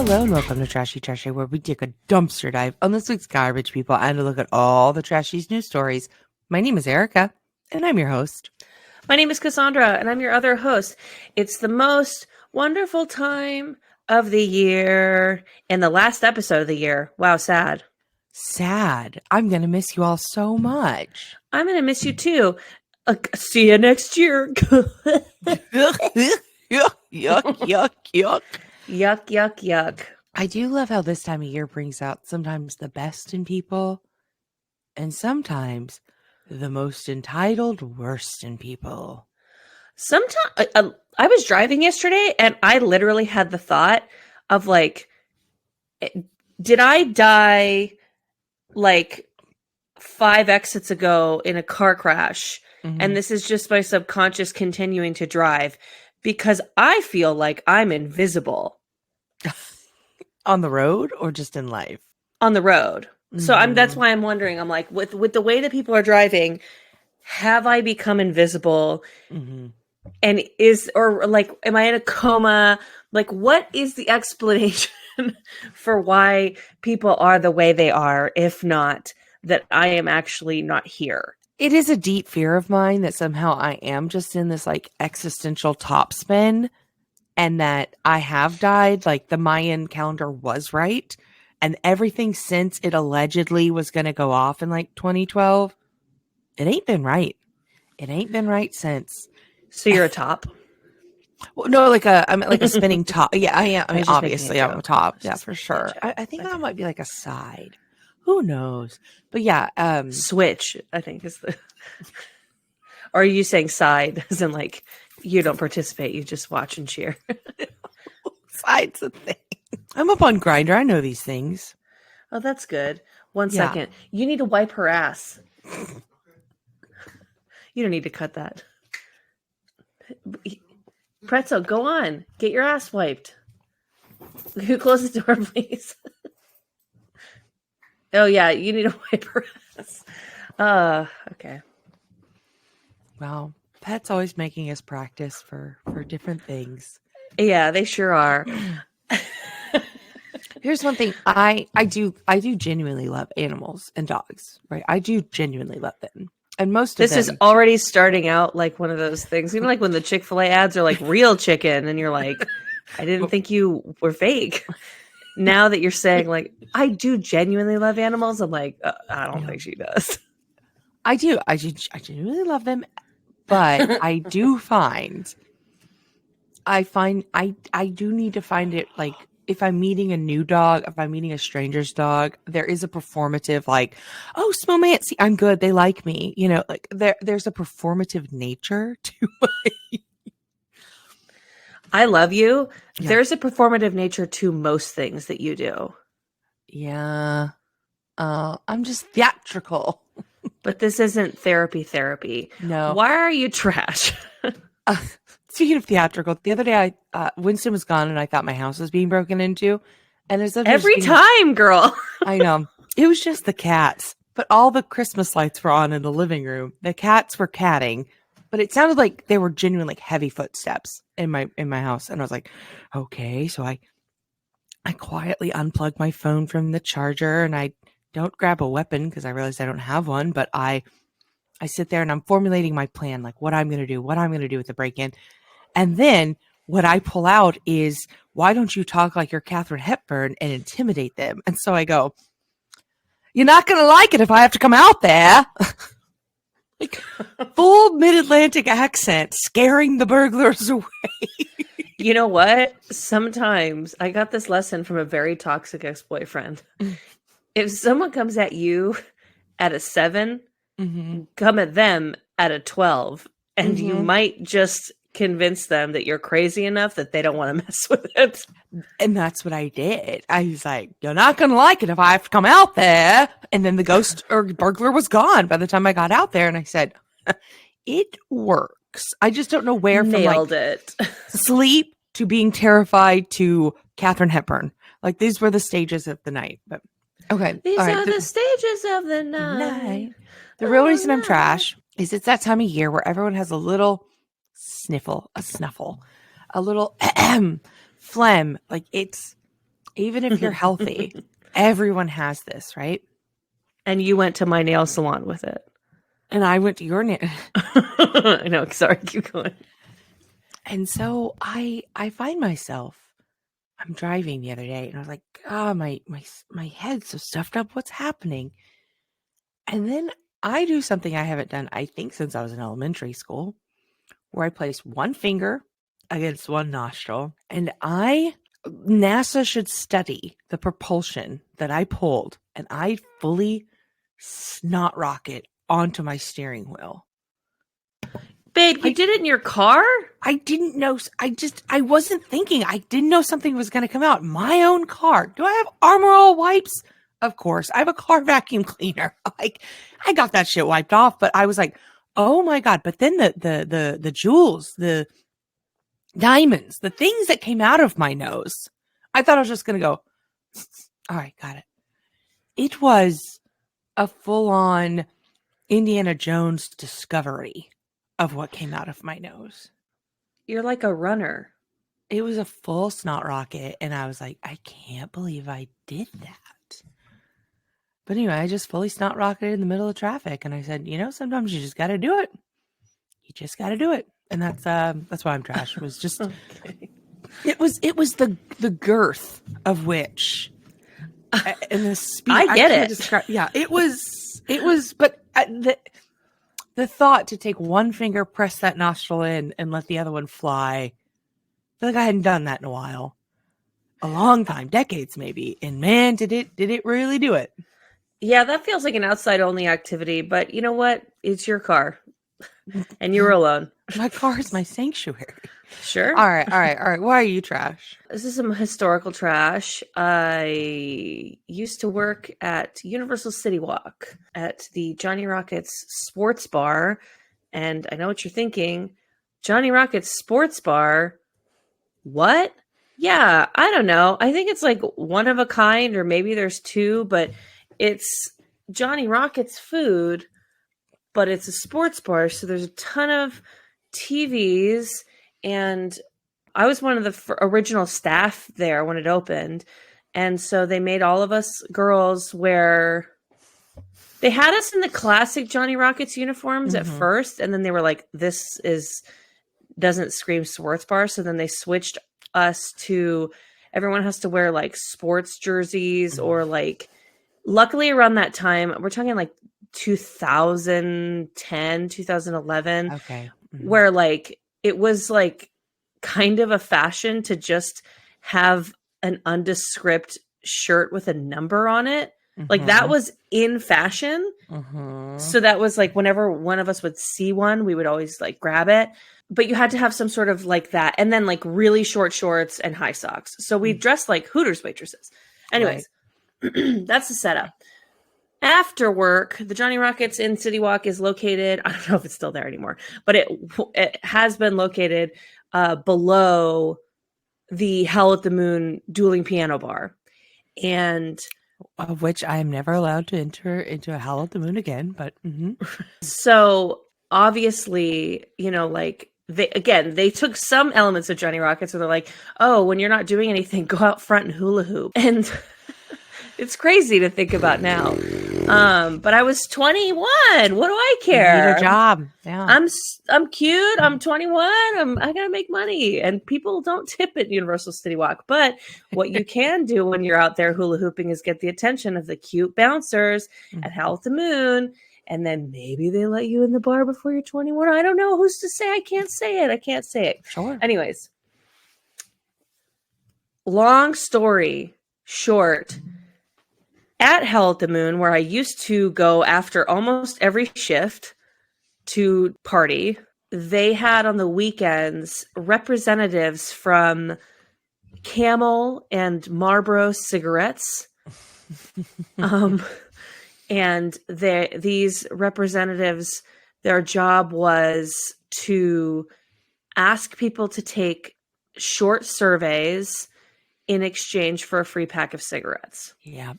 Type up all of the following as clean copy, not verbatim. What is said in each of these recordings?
Hello and welcome to Trashy, where we take a dumpster dive on this week's garbage people and look at all the Trashy's news stories. My name is Erica, and I'm your host. My name is Cassandra, and I'm your other host. It's the most wonderful time of the year and the last episode of the year. Wow, sad. Sad. I'm going to miss you all so much. I'm going to miss you too. See you next year. Yuck, yuck, yuck. Yuck, yuck, yuck. I do love how this time of year brings out sometimes the best in people and sometimes the most entitled worst in people. Sometimes I was driving yesterday and I literally had the thought of like, did I die like 5 exits ago in a car crash? Mm-hmm. And this is just my subconscious continuing to drive because I feel like I'm invisible. On the road or just in life? On the road. Mm-hmm. So that's why I'm wondering, I'm like, with the way that people are driving, have I become invisible? Mm-hmm. And am I in a coma? Like, what is the explanation for why people are the way they are, if not that I am actually not here? It is a deep fear of mine that somehow I am just in this like existential topspin and that I have died. Like the Mayan calendar was right. And everything since it allegedly was going to go off in like 2012, it ain't been right. It ain't been right since. So you're a top? Well, no, I'm like a spinning top. Yeah, I am. I mean, obviously, I'm a top. Yeah, for sure. I think I might be like a side. Who knows? But yeah, switch. I think is the. Or are you saying side? As in, like you don't participate, you just watch and cheer. Side's a thing. I'm up on Grindr. I know these things. Oh, that's good. One second. You need to wipe her ass. You don't need to cut that. Pretzel, go on. Get your ass wiped. Who close the door, please? Oh, yeah. You need to wipe her ass. Okay. Well, Pet's always making us practice for different things. Yeah, they sure are. Here's one thing. I do genuinely love animals and dogs, right? I do genuinely love them. And most of this is already starting out like one of those things. You know, like when the Chick-fil-A ads are like real chicken and you're like, I didn't think you were fake. Now that you're saying like, I do genuinely love animals, I'm like, I don't think she does. I do. I genuinely love them. But I do find I do need to find it like if I'm meeting a new dog, if I'm meeting a stranger's dog, there is a performative like, oh, smell my aunt. See, I'm good. They like me. You know, like there's a performative nature to my I love you. Yeah. There's a performative nature to most things that you do. Yeah. I'm just theatrical. But this isn't therapy. No. Why are you trash? Speaking of theatrical, the other day Winston was gone and I thought my house was being broken into. And there's every time, girl. I know. It was just the cats. But all the Christmas lights were on in the living room. The cats were catting. But it sounded like they were genuine like heavy footsteps in my house. And I was like, okay. So I quietly unplugged my phone from the charger and I don't grab a weapon because I realized I don't have one. But I sit there and I'm formulating my plan, like what I'm going to do with the break-in. And then what I pull out is, why don't you talk like you're Katharine Hepburn and intimidate them? And so I go, you're not going to like it if I have to come out there. Like full mid-Atlantic accent, scaring the burglars away. You know what? Sometimes I got this lesson from a very toxic ex-boyfriend. If someone comes at you at a 7, come at them at a 12, and you might just convince them that you're crazy enough that they don't want to mess with it. And that's what I did. I was like, you're not going to like it if I have to come out there. And then the ghost or burglar was gone by the time I got out there. And I said, it works. I just don't know where from nailed it. Sleep to being terrified to Katharine Hepburn. Like these were the stages of the night. But okay. These are the stages of the night. The real reason I'm trash is it's that time of year where everyone has a little sniffle, a snuffle, a little phlegm. Like it's Even if you're healthy, everyone has this, right? And you went to my nail salon with it. And I went to your I know. Sorry, keep going. And so I find myself, I'm driving the other day and I was like, oh, my head's so stuffed up. What's happening? And then I do something I haven't done, I think, since I was in elementary school, where I place one finger against one nostril and NASA should study the propulsion that I pulled, and I fully snot rocket onto my steering wheel. Babe, you did it in your car? I didn't know. I wasn't thinking. I didn't know something was going to come out. My own car. Do I have Armor All wipes? Of course. I have a car vacuum cleaner. Like, I got that shit wiped off, but I was like, oh my God. But then the jewels, the diamonds, the things that came out of my nose, I thought I was just going to go, all right, got it. It was a full on Indiana Jones discovery of what came out of my nose. You're like a runner. It was a full snot rocket, and I was like, I can't believe I did that. But anyway, I just fully snot rocketed in the middle of traffic, and I said, sometimes you just got to do it. You just got to do it, and that's why I'm trash. It was just, okay. It was the girth of which, and the speed. I get it. Yeah, it was, but the thought to take one finger, press that nostril in, and let the other one fly. I feel like I hadn't done that in a while. A long time, decades maybe. And man, did it really do it. Yeah, that feels like an outside only activity, but you know what? It's your car. And you were alone. My car is my sanctuary. Sure. All right. Why are you trash? This is some historical trash. I used to work at Universal City Walk at the Johnny Rockets Sports Bar. And I know what you're thinking. Johnny Rockets Sports Bar? What? Yeah, I don't know. I think it's like one of a kind, or maybe there's two, but it's Johnny Rockets food, but it's a sports bar. So there's a ton of TVs, and I was one of the original staff there when it opened. And so they made all of us girls wear, they had us in the classic Johnny Rockets uniforms at first. And then they were like, this doesn't scream sports bar. So then they switched us to, everyone has to wear like sports jerseys or like, luckily around that time, we're talking like 2010, 2011. Okay. Where like, it was like kind of a fashion to just have an undescript shirt with a number on it. Like that was in fashion. So that was like, whenever one of us would see one, we would always like grab it. But you had to have some sort of like that. And then like really short shorts and high socks. So we dressed like Hooters waitresses. Anyways, right. That's the setup. After work, the Johnny Rockets in City Walk is located, I don't know if it's still there anymore, but it has been located below the Hell at the Moon dueling piano bar. And of which I am never allowed to enter into a Hell at the Moon again, but so obviously, like they took some elements of Johnny Rockets where they're like, oh, when you're not doing anything, go out front and hula hoop. And it's crazy to think about now. But I was 21. What do I care? You need a job. Yeah. I'm cute. I'm 21. I gotta make money. And people don't tip at Universal City Walk. But what you can do when you're out there hula hooping is get the attention of the cute bouncers at Howl at the Moon. And then maybe they let you in the bar before you're 21. I don't know. Who's to say? I can't say it. Sure. Anyways. Long story short. At Hell at the Moon, where I used to go after almost every shift to party, they had on the weekends representatives from Camel and Marlboro cigarettes. And these representatives, their job was to ask people to take short surveys in exchange for a free pack of cigarettes. Yeah.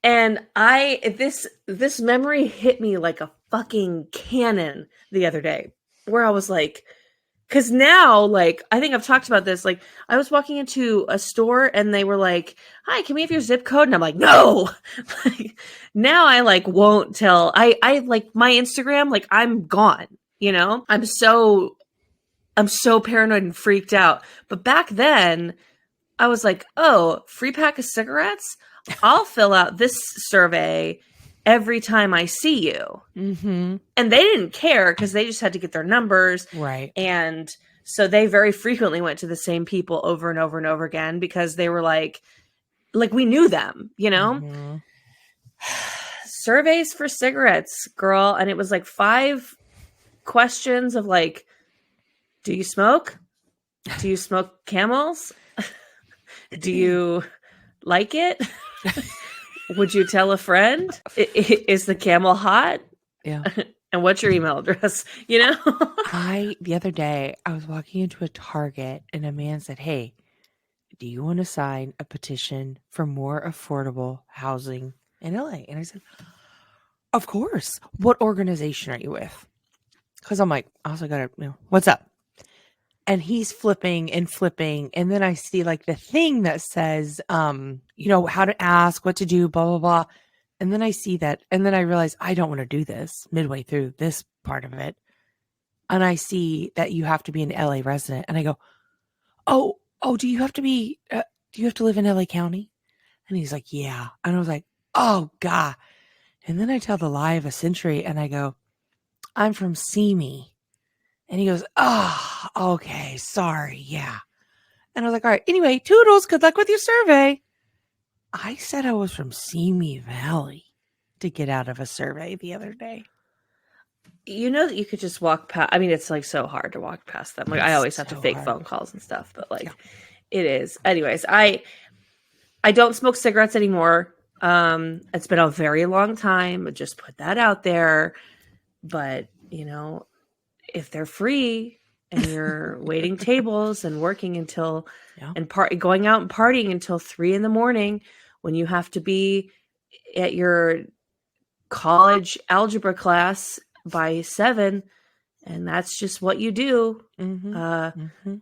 And this memory hit me like a fucking cannon the other day, where I was like, Because now, like, I think I've talked about this. Like, I was walking into a store and they were like, "Hi, can we have your zip code?" And I'm like, "No." Like, now I like won't tell. I like my Instagram. Like, I'm gone. You know, I'm so paranoid and freaked out. But back then, I was like, "Oh, free pack of cigarettes. I'll fill out this survey every time I see you." Mm-hmm. And they didn't care because they just had to get their numbers. Right. And so they very frequently went to the same people over and over and over again because they were like we knew them, you know? Mm-hmm. Surveys for cigarettes, girl. And it was like 5 questions of like, do you smoke? Do you smoke Camels? Do you like it? Would you tell a friend? Is the Camel hot? Yeah. And what's your email address? You know? The other day, I was walking into a Target and a man said, "Hey, do you want to sign a petition for more affordable housing in LA?" And I said, "Of course. What organization are you with?" Because I'm like, I also got to, what's up? And he's flipping and flipping. And then I see like the thing that says, how to ask, what to do, blah, blah, blah. And then I see that. And then I realize I don't want to do this midway through this part of it. And I see that you have to be an LA resident. And I go, oh, do you have to live in LA County? And he's like, yeah. And I was like, oh, God. And then I tell the lie of a century and I go, I'm from Simi. And he goes, oh, okay, sorry, yeah. And I was like, all right, anyway, toodles, good luck with your survey. I said I was from Simi Valley to get out of a survey the other day. You know that you could just walk past. I mean, it's like so hard to walk past them. Like, I always have to fake phone calls and stuff, but like, it is. Anyways, I don't smoke cigarettes anymore. It's been a very long time. I just put that out there. But if they're free and you're waiting tables and working until going out and partying until 3 a.m. when you have to be at your college algebra class by 7, and that's just what you do. Mm-hmm.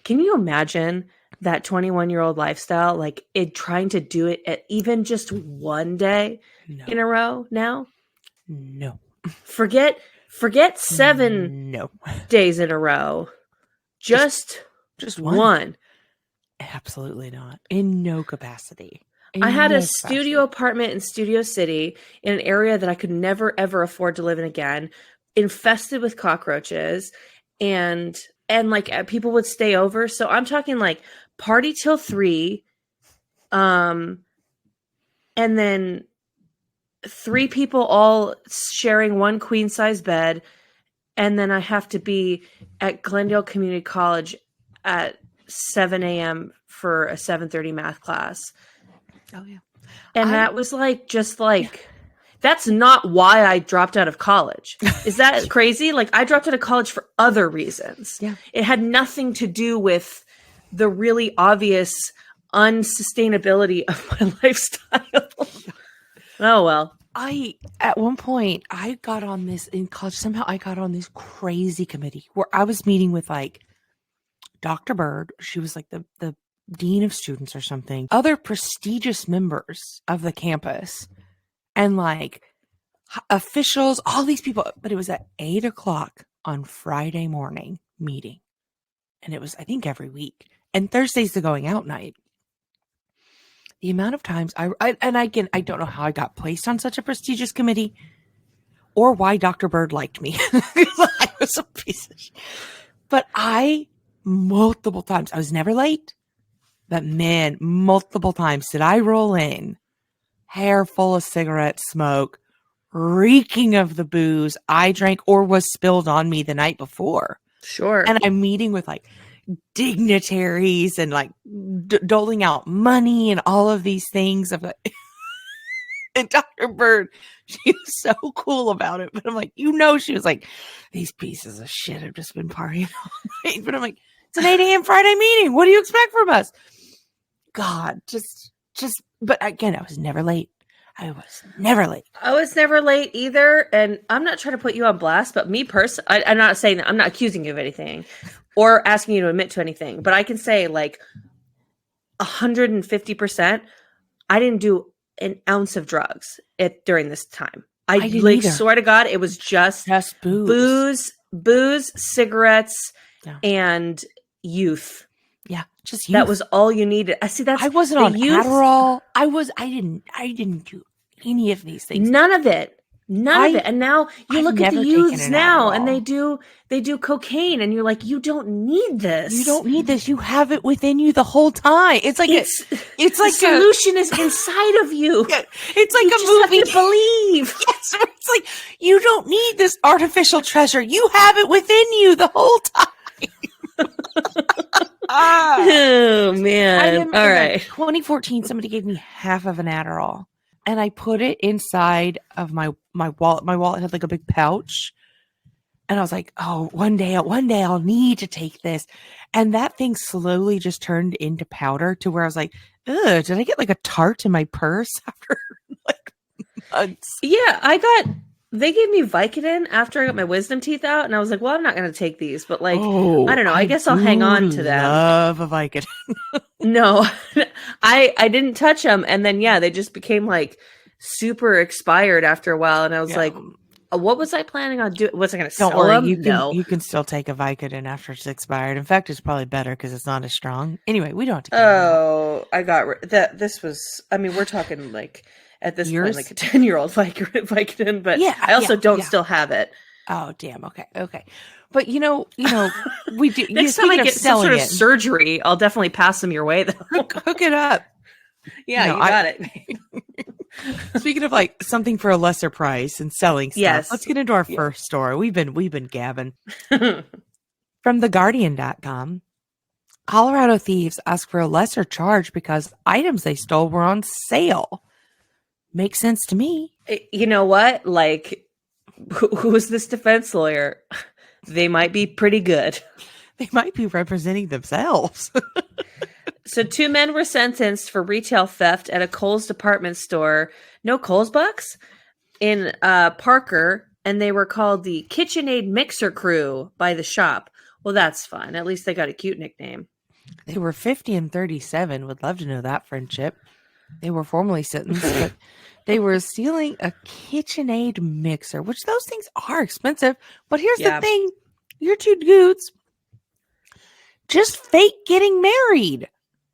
Can you imagine that 21-year-old lifestyle, like it trying to do it at even just one day in a row now? No. Forget 7 days in a row. Just one. Absolutely not. In no capacity. I had a studio apartment in Studio City in an area that I could never, ever afford to live in again, infested with cockroaches, and like people would stay over. So I'm talking like party till 3, and then 3 people all sharing one queen size bed. And then I have to be at Glendale Community College at 7 a.m. for a 7:30 math class. Oh, yeah. And that was that's not why I dropped out of college. Is that crazy? Like, I dropped out of college for other reasons. Yeah. It had nothing to do with the really obvious unsustainability of my lifestyle. Oh, well. At one point, I got on this in college. Somehow I got on this crazy committee where I was meeting with like Dr. Bird. She was like the dean of students or something, other prestigious members of the campus, and like officials, all these people. But it was at 8:00 on Friday morning meeting. And it was, I think, every week. And Thursday's the going out night. The amount of times I don't know how I got placed on such a prestigious committee or why Dr. Bird liked me. I was a piece of shit. But multiple times, I was never late, but man, multiple times did I roll in, hair full of cigarette smoke, reeking of the booze I drank or was spilled on me the night before. Sure. And I'm meeting with like dignitaries and like doling out money and all of these things of like, and Dr. Bird, she was so cool about it, but I'm like, she was like, these pieces of shit have just been partying all night. But I'm like, it's an 8 a.m. Friday meeting. What do you expect from us? God, just, but again, I was never late. I was never late. I was never late either, and I'm not trying to put you on blast, but me personally, I'm not saying that, I'm not accusing you of anything or asking you to admit to anything, but I can say like 150%, I didn't do an ounce of drugs during this time. I didn't like either. swear to God, it was just booze, cigarettes, Yeah. and youth. Yeah, just youth. That was all you needed. I see. That's I wasn't the on youth. Adderall. I didn't do any of these things. None of it. And now you look at the youths now, and they do cocaine, and you're like, you don't need this. You don't need this. You have it within you the whole time. It's like it's like the solution is inside of you. Yeah, it's like you a just movie. Have to believe. Yes, it's like you don't need this artificial treasure. You have it within you the whole time. Oh man! All right. 2014, somebody gave me half of an Adderall, and I put it inside of my wallet. My wallet had like a big pouch, and I was like, "Oh, one day I'll need to take this." And that thing slowly just turned into powder to where I was like, "Ugh, did I get like a tart in my purse after like months?" Yeah, they gave me Vicodin after I got my wisdom teeth out, and I was like, well, I'm not going to take these, but like, I don't know. I guess I'll hang on to them. Love a Vicodin. No, I didn't touch them. And then, yeah, they just became like super expired after a while. And I was like, what was I planning on doing? Was I going to sell them? You can still take a Vicodin after it's expired. In fact, it's probably better because it's not as strong. Anyway, we don't have to get I got that. This was, I mean, we're talking like, at this point, like a 10-year-old Vicodin, but I also don't still have it. Oh, damn. Okay. But you know, we do. Next time I get some sort of surgery, I'll definitely pass them your way, though. Hook it up. Yeah, you got it. Speaking of like something for a lesser price and selling stuff, let's get into our first story. We've been gabbing. From theguardian.com, Colorado thieves ask for a lesser charge because items they stole were on sale. Makes sense to me. You know what? Like, who is this defense lawyer? They might be pretty good. They might be representing themselves. So 2 men were sentenced for retail theft at a Kohl's department store. No Kohl's bucks? In Parker. And they were called the KitchenAid Mixer Crew by the shop. Well, that's fun. At least they got a cute nickname. They were 50 and 37. Would love to know that friendship. They were formally sentenced, but they were stealing a KitchenAid mixer, which those things are expensive. But here's the thing. You're two dudes. Just fake getting married.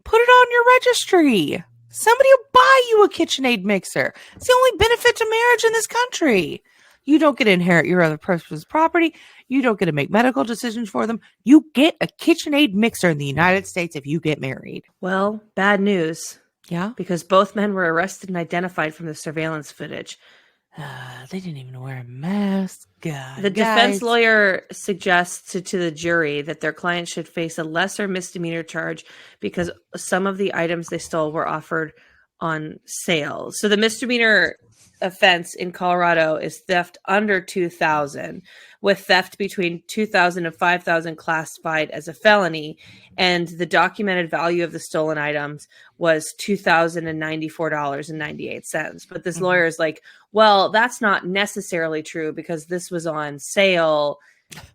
Put it on your registry. Somebody will buy you a KitchenAid mixer. It's the only benefit to marriage in this country. You don't get to inherit your other person's property. You don't get to make medical decisions for them. You get a KitchenAid mixer in the United States if you get married. Well, bad news. Yeah? Because both men were arrested and identified from the surveillance footage. They didn't even wear a mask. God, the defense lawyer suggests to the jury that their client should face a lesser misdemeanor charge because some of the items they stole were offered on sale. So the misdemeanor offense in Colorado is theft under $2,000, with theft between $2,000 and $5,000 classified as a felony, and the documented value of the stolen items was $2,094.98. But this lawyer is like, well, that's not necessarily true because this was on sale,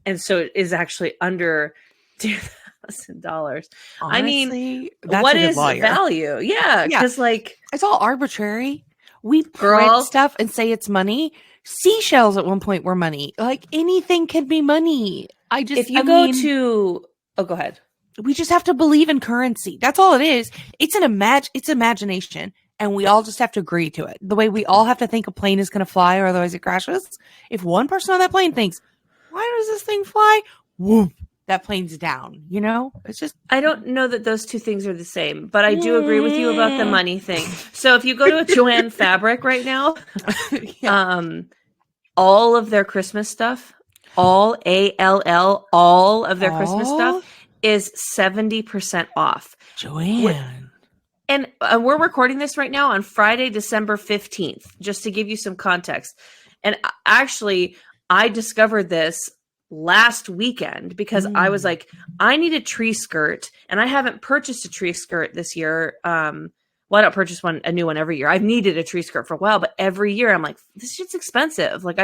and so it is actually under $2,000. I mean, what is value? Yeah, because like it's all arbitrary. We print stuff and say it's money. Seashells at one point were money. Like anything can be money. Go ahead. We just have to believe in currency. That's all it is. It's it's imagination. And we all just have to agree to it. The way we all have to think a plane is going to fly or otherwise it crashes. If one person on that plane thinks, why does this thing fly? Whoop, that plane's down. You know, it's just. I don't know that those two things are the same, but I do agree with you about the money thing. So if you go to a Joanne Fabric right now, all of their Christmas stuff, all of their Christmas stuff is 70% off. Joanne. And we're recording this right now on Friday, December 15th, just to give you some context. And actually, I discovered this last weekend because I was like, I need a tree skirt, and I haven't purchased a tree skirt this year. Well, I don't purchase a new one every year. I've needed a tree skirt for a while, but every year I'm like, this shit's expensive. Like,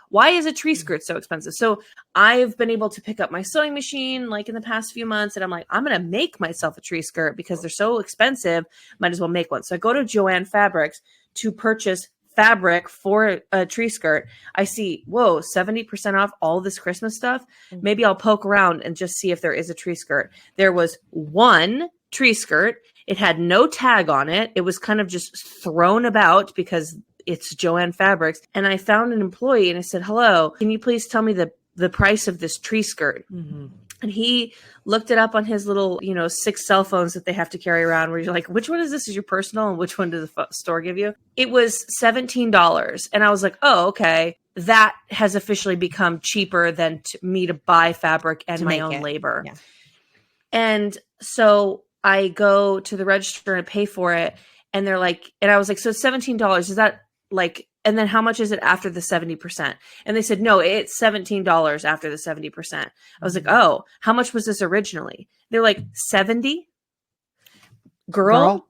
why is a tree skirt so expensive? So I've been able to pick up my sewing machine like in the past few months, and I'm like, I'm going to make myself a tree skirt because they're so expensive. Might as well make one. So I go to Joann Fabrics to purchase fabric for a tree skirt. I see, whoa, 70% off all this Christmas stuff. Maybe I'll poke around and just see if there is a tree skirt. There was one tree skirt. It had no tag on it. It was kind of just thrown about because it's Joann Fabrics. And I found an employee and I said, hello, can you please tell me the price of this tree skirt? Mm-hmm. And he looked it up on his little, 6 cell phones that they have to carry around, where you're like, which one is this? Is your personal and which one does the store give you? It was $17. And I was like, oh, okay. That has officially become cheaper than me to buy fabric and my own labor. Yeah. And so I go to the register and pay for it. And they're like, and I was like, so $17, is that like, and then how much is it after the 70%? And they said, no, it's $17 after the 70%. I was like, oh, how much was this originally? They're like, 70? Girl?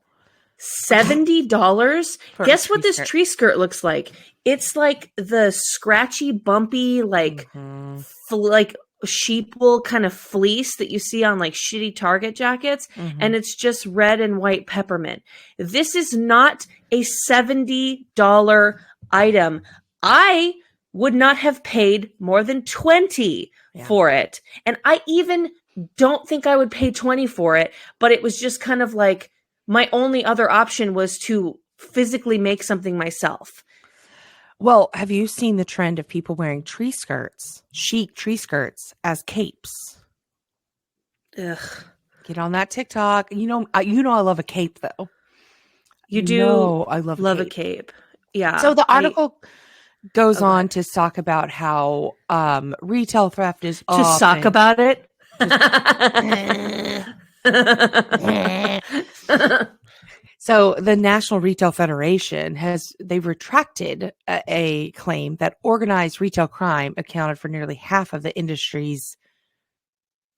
$70? Guess what this tree skirt looks like? It's like the scratchy, bumpy, like, like sheep wool kind of fleece that you see on like shitty Target jackets. Mm-hmm. And it's just red and white peppermint. This is not a $70 item. I would not have paid more than $20 for it. And I even don't think I would pay $20 for it, but it was just kind of like my only other option was to physically make something myself. Well, have you seen the trend of people wearing tree skirts, chic tree skirts as capes? Ugh. Get on that TikTok. You know I love a cape though. You do. I love a cape. Yeah. So the article goes on to talk about how retail theft is to talk about it. So the National Retail Federation they've retracted a claim that organized retail crime accounted for nearly half of the industry's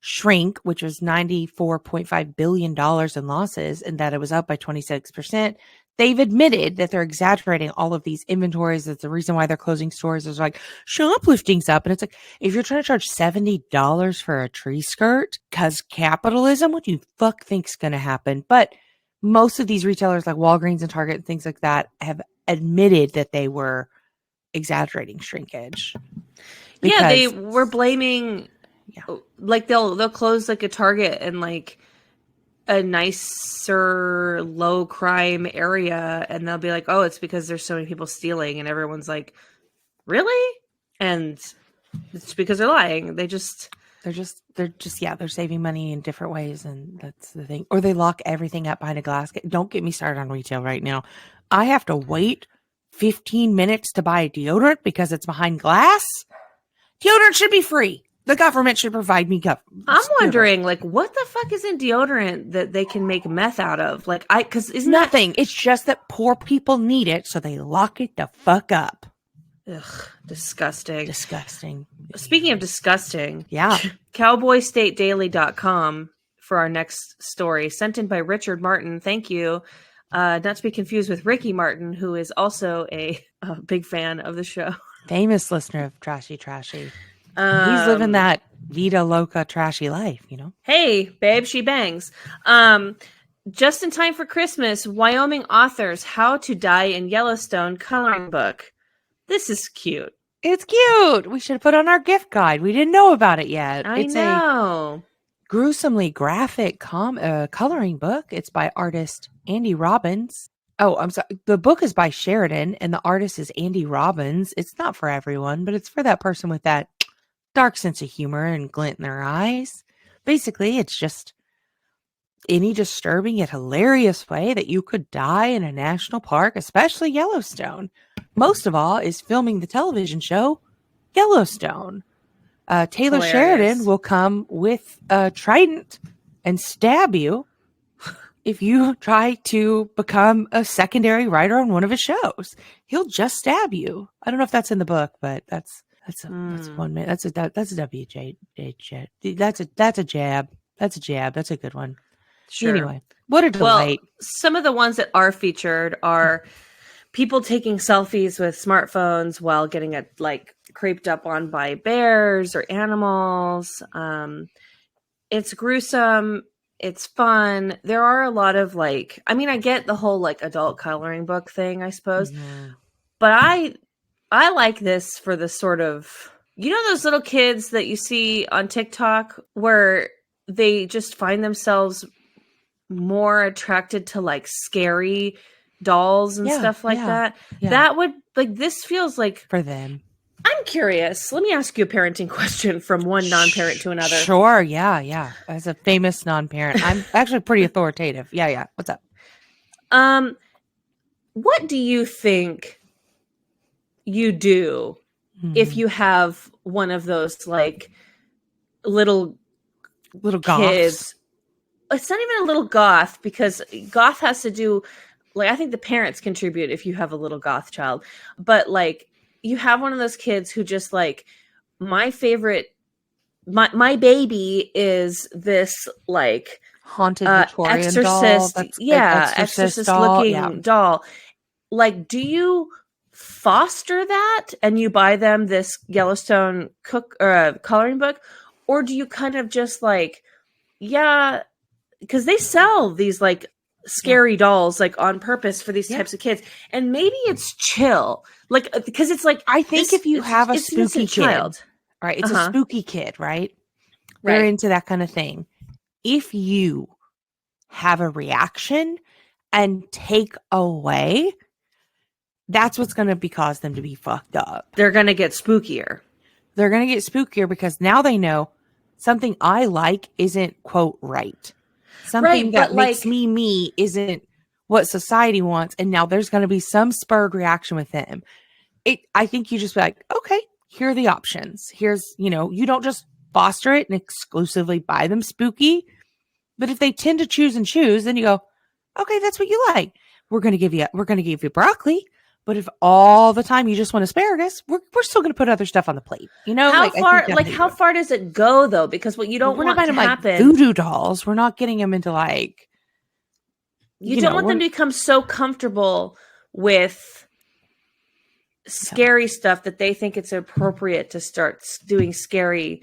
shrink, which was $94.5 billion in losses, and that it was up by 26%. They've admitted that they're exaggerating all of these inventories. That's the reason why they're closing stores. Is like shoplifting's up. And it's like, if you're trying to charge $70 for a tree skirt because capitalism, what do you fuck think's going to happen? But most of these retailers like Walgreens and Target and things like that have admitted that they were exaggerating shrinkage. Yeah, they were blaming, like they'll close like a Target and like a nicer low crime area, and they'll be like, oh, it's because there's so many people stealing, and everyone's like, really? And it's because they're lying. They're saving money in different ways, and that's the thing. Or they lock everything up behind a glass. Don't get me started on retail right now. I have to wait 15 minutes to buy a deodorant because it's behind glass. Deodorant should be free. The government should provide me I'm wondering, like, what the fuck is in deodorant that they can make meth out of? Like, because isn't nothing. It's just that poor people need it, so they lock it the fuck up. Ugh, disgusting. Disgusting. Speaking of disgusting, cowboystatedaily.com for our next story, sent in by Richard Martin. Thank you. Not to be confused with Ricky Martin, who is also a big fan of the show. Famous listener of Trashy. He's living that Vita Loca trashy life, you know? Hey, babe, she bangs. Just in time for Christmas, Wyoming authors How to Die in Yellowstone coloring book. This is cute. It's cute. We should put on our gift guide. We didn't know about it yet. It's a gruesomely graphic coloring book. It's by artist Andy Robbins. Oh, I'm sorry. The book is by Sheridan, and the artist is Andy Robbins. It's not for everyone, but it's for that person with that dark sense of humor and glint in their eyes. Basically, it's just any disturbing yet hilarious way that you could die in a national park, especially Yellowstone. Most of all is filming the television show Yellowstone. Taylor Sheridan will come with a trident and stab you if you try to become a secondary writer on one of his shows. He'll just stab you. I don't know if that's in the book, but that's 1 minute. That's a WJ. That's a jab. That's a jab. That's a good one. Sure. Anyway, what a delight. Well, some of the ones that are featured are people taking selfies with smartphones while getting creeped up on by bears or animals. It's gruesome. It's fun. There are a lot of I get the whole adult coloring book thing, I suppose, but I like this for the sort of, those little kids that you see on TikTok where they just find themselves more attracted to scary dolls and stuff like that. Yeah. That would this feels like for them. I'm curious. Let me ask you a parenting question from one non-parent to another. Sure. Yeah. As a famous non-parent, I'm actually pretty authoritative. Yeah. What's up? What do you think you do if you have one of those little kids? Goths. It's not even a little goth, because goth has to do I think the parents contribute if you have a little goth child, but you have one of those kids who just my my baby is this haunted Victorian exorcist doll. Exorcist looking doll. Do you foster that and you buy them this Yellowstone coloring book, or do you kind of just because they sell these scary dolls on purpose for these types of kids, and maybe it's chill because it's I think if you have a spooky child, right, it's a spooky kid, right? They're into that kind of thing. If you have a reaction and take away, that's what's going to cause them to be fucked up. They're going to get spookier. They're going to get spookier because now they know something I like isn't, quote, right. Something that makes me isn't what society wants. And now there's going to be some spurred reaction with them. I think you just be like, okay, here are the options. Here's, you don't just foster it and exclusively buy them spooky. But if they tend to choose, then you go, okay, that's what you like. We're going to give you broccoli. But if all the time you just want asparagus, we're still going to put other stuff on the plate. How far does it go though? Because what you don't want to happen, voodoo dolls. We're not getting them into you don't want them to become so comfortable with scary stuff that they think it's appropriate to start doing scary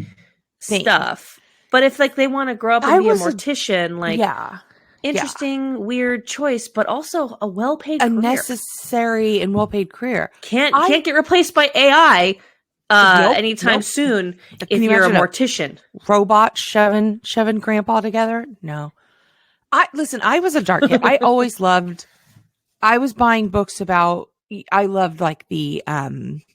stuff. But if they want to grow up and be a mortician, interesting, weird choice, but also a well-paid career. Necessary and well-paid career. Can't get replaced by AI anytime soon if you're a mortician. Robot shoving grandpa together? No. I was a dark kid. I was buying books about, I loved the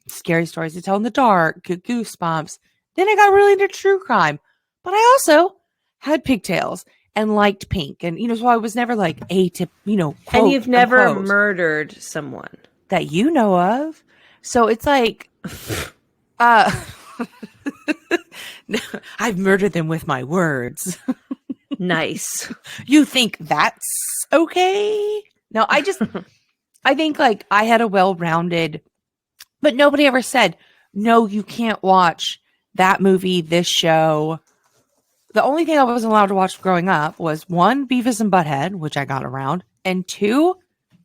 scary stories to tell in the dark, Goosebumps. Then I got really into true crime. But I also had pigtails and liked pink. And, so I was never quote, and you've never murdered someone that you know of. So it's I've murdered them with my words. Nice. You think that's okay? No, I think I had a well-rounded, but nobody ever said, no, you can't watch that movie, this show. The only thing I wasn't allowed to watch growing up was 1, Beavis and Butthead, which I got around, and 2,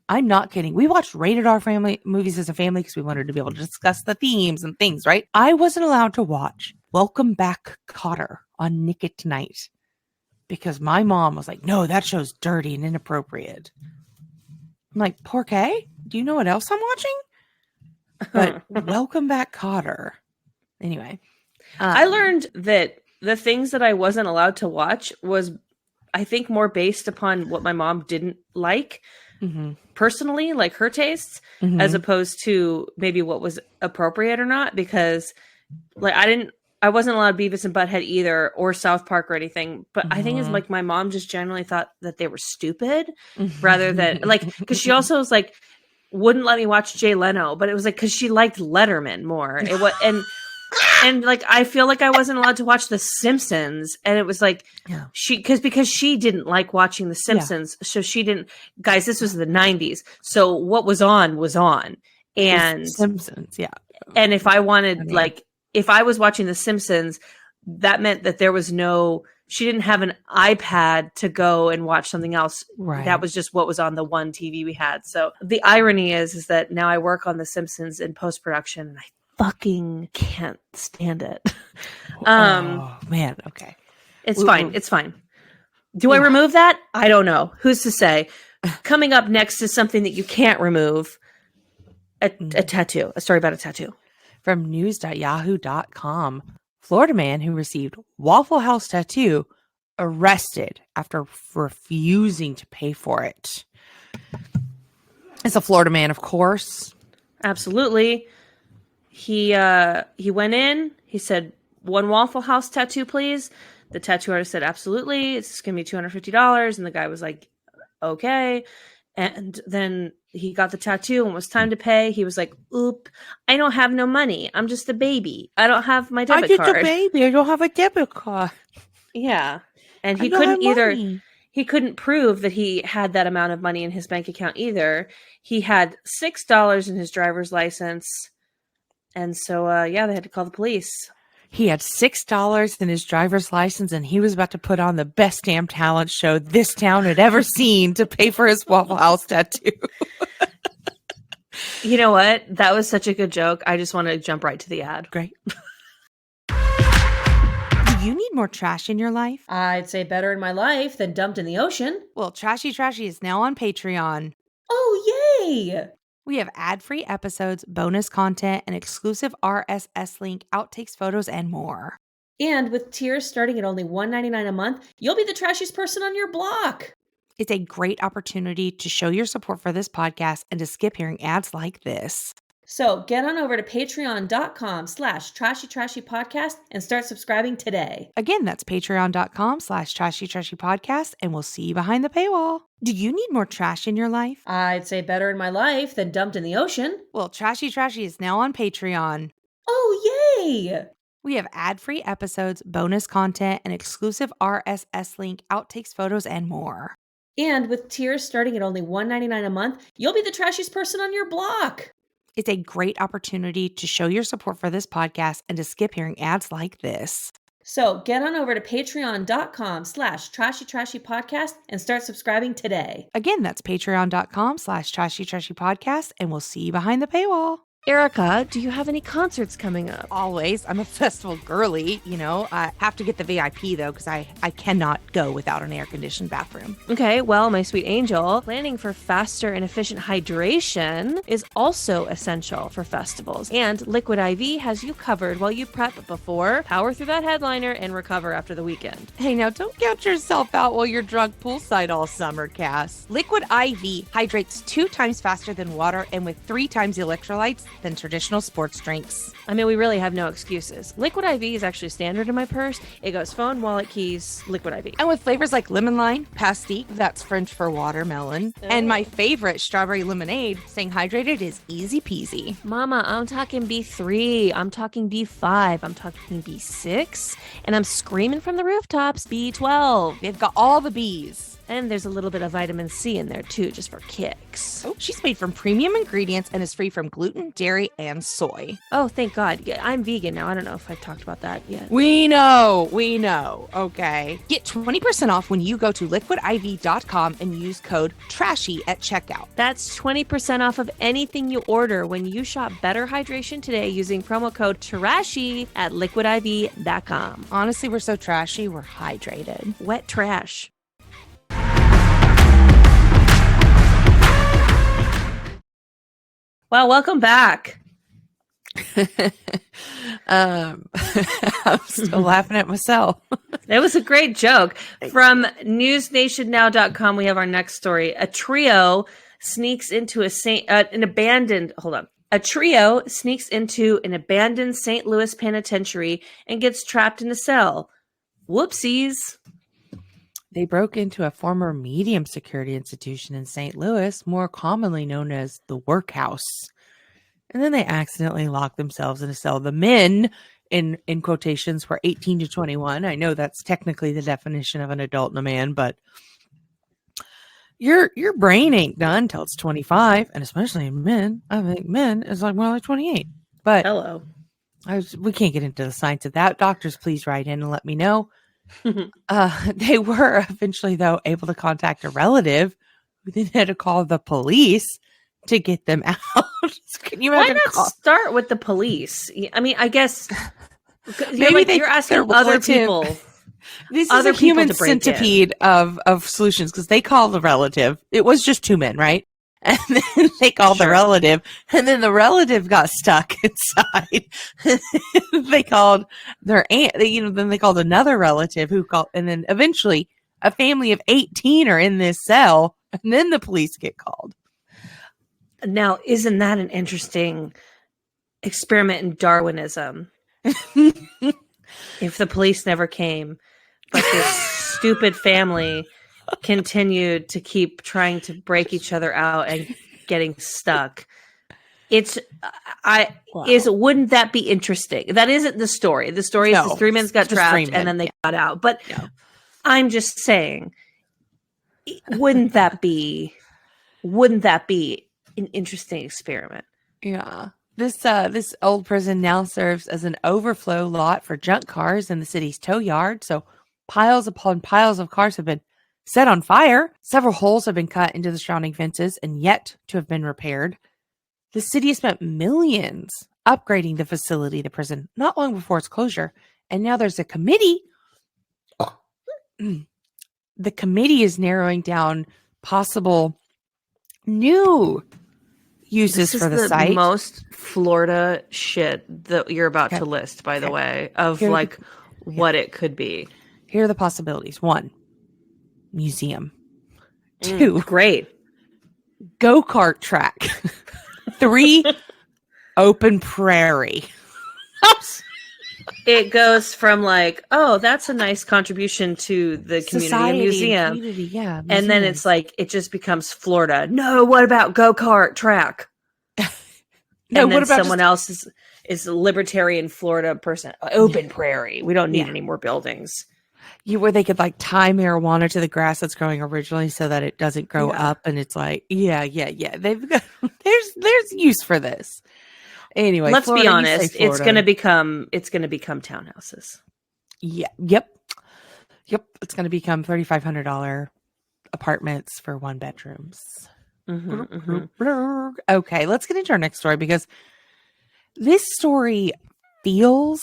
I'm not kidding. We watched rated R family movies as a family because we wanted to be able to discuss the themes and things, right? I wasn't allowed to watch Welcome Back, Kotter on Nick at Night because my mom was like, no, that show's dirty and inappropriate. I'm like, Porqué? Do you know what else I'm watching? But Welcome Back, Kotter. Anyway. I learned that the things that I wasn't allowed to watch was, I think, more based upon what my mom didn't like personally, her tastes, as opposed to maybe what was appropriate or not. Because I wasn't allowed Beavis and Butthead either, or South Park or anything. But I think it's my mom just generally thought that they were stupid rather than because she also was wouldn't let me watch Jay Leno, but it was because she liked Letterman more. It was and I feel like I wasn't allowed to watch The Simpsons, and it was because she didn't like watching The Simpsons, so she didn't. Guys, this was the 90s, so what was on, and Simpsons, yeah. And if I wanted, if I was watching The Simpsons, that meant that there was no she didn't have an iPad to go and watch something else. Right. That was just what was on the one TV we had. So the irony is that now I work on The Simpsons in post-production and I fucking can't stand it. Oh man. Okay. It's fine. It's fine. Do I remove that? I don't know. Who's to say? Coming up next is something that you can't remove. A tattoo. A story about a tattoo. From news.yahoo.com. Florida man who received Waffle House tattoo arrested after refusing to pay for it. It's a Florida man, of course. Absolutely. He went in. He said, "1 Waffle House tattoo, please." The tattoo artist said, "Absolutely. It's going to be $250." And the guy was like, "Okay." And then he got the tattoo and it was time to pay. He was like, "Oop, I don't have no money. I'm just a baby. I don't have my debit card. I'm just a baby. I don't have a debit card." Yeah. And I he don't couldn't have either. money. He couldn't prove that he had that amount of money in his bank account either. He had $6 in his driver's license. And so, they had to call the police. He had $6 in his driver's license and he was about to put on the best damn talent show this town had ever seen to pay for his Waffle House tattoo. You know what? That was such a good joke. I just want to jump right to the ad. Great. Do you need more trash in your life? I'd say better in my life than dumped in the ocean. Well, Trashy is now on Patreon. Oh, yay! We have ad-free episodes, bonus content, an exclusive RSS link, outtakes, photos, and more. And with tiers starting at only $1.99 a month, you'll be the trashiest person on your block. It's a great opportunity to show your support for this podcast and to skip hearing ads like this. So get on over to patreon.com/trashytrashypodcast and start subscribing today. Again, that's patreon.com/trashytrashypodcast, and we'll see you behind the paywall. Do you need more trash in your life? I'd say better in my life than dumped in the ocean. Well, Trashy is now on Patreon. Oh, yay! We have ad-free episodes, bonus content, an exclusive RSS link, outtakes, photos, and more. And with tiers starting at only $1.99 a month, you'll be the trashiest person on your block. It's a great opportunity to show your support for this podcast and to skip hearing ads like this. So get on over to patreon.com/trashytrashypodcast and start subscribing today. Again, that's patreon.com/trashytrashypodcast, and we'll see you behind the paywall. Erica, do you have any concerts coming up? Always. I'm a festival girly, I have to get the VIP though, because I cannot go without an air-conditioned bathroom. Okay, well, my sweet angel, planning for faster and efficient hydration is also essential for festivals. And Liquid IV has you covered while you prep before, power through that headliner, and recover after the weekend. Hey, now don't count yourself out while you're drunk poolside all summer, Cass. Liquid IV hydrates 2 times faster than water and with 3 times the electrolytes than traditional sports drinks. I mean, we really have no excuses. Liquid IV is actually standard in my purse. It goes phone, wallet, keys, Liquid IV. And with flavors like lemon lime, pastique, that's French for watermelon, and my favorite, strawberry lemonade, staying hydrated is easy peasy. Mama, I'm talking B3, I'm talking B5, I'm talking B6, and I'm screaming from the rooftops, B12. They've got all the B's. And there's a little bit of vitamin C in there too, just for kicks. Oh, she's made from premium ingredients and is free from gluten, dairy, and soy. Oh, thank God. Yeah, I'm vegan now. I don't know if I've talked about that yet. We know. Okay. Get 20% off when you go to liquidiv.com and use code TRASHY at checkout. That's 20% off of anything you order when you shop Better Hydration today using promo code TRASHY at liquidiv.com. Honestly, we're so trashy, we're hydrated. Wet trash. Well, welcome back. I'm still laughing at myself. It was a great joke. From newsnationnow.com, we have our next story. A trio sneaks into A trio sneaks into an abandoned St. Louis penitentiary and gets trapped in a cell. Whoopsies. They broke into a former medium security institution in St. Louis, more commonly known as the workhouse. And then they accidentally locked themselves in a cell. The men, in quotations, were 18 to 21. I know that's technically the definition of an adult and a man, but your brain ain't done till it's 25, and especially in men. I think men is like more like 28. But hello. we can't get into the science of that. Doctors, please write in and let me know. They were eventually, though, able to contact a relative who then had to call the police to get them out. Can you Why imagine? not start with the police? I mean, I guess Maybe you're asking their other relative- people. This Other is a people human to break in. centipede of solutions because they call the relative. It was just two men, right? And then they called the Sure. relative, and then the relative got stuck inside. They called their aunt. Then they called another relative who called, and then eventually a family of 18 are in this cell, and then the police get called. Now, isn't that an interesting experiment in Darwinism? If the police never came, but this stupid family continued to keep trying to break each other out and getting stuck. Wouldn't that be interesting? That isn't the story. The story is the three men got trapped and then they got out. But I'm just saying, wouldn't that be an interesting experiment? Yeah. This old prison now serves as an overflow lot for junk cars in the city's tow yard. So piles upon piles of cars have been set on fire. Several holes have been cut into the surrounding fences and yet to have been repaired. The city has spent millions upgrading the facility, the prison, not long before its closure. And now there's a committee. The committee is narrowing down possible new uses for the site. Most Florida shit that you're about to list, by the way, of what it could be. Here are the possibilities. 1, museum. 2, great. Go-kart track. 3, open prairie. It goes from that's a nice contribution to the community museum. Yeah, and then it's it just becomes Florida. No, what about go-kart track? No, and what then about someone else is a libertarian Florida person. Open prairie. We don't need any more buildings. Where they could tie marijuana to the grass that's growing originally so that it doesn't grow up, and it's they've got there's use for this. Anyway, let's Florida, be honest, it's gonna become townhouses. Yep, it's gonna become $3,500 apartments for 1 bedrooms. Okay, let's get into our next story because this story feels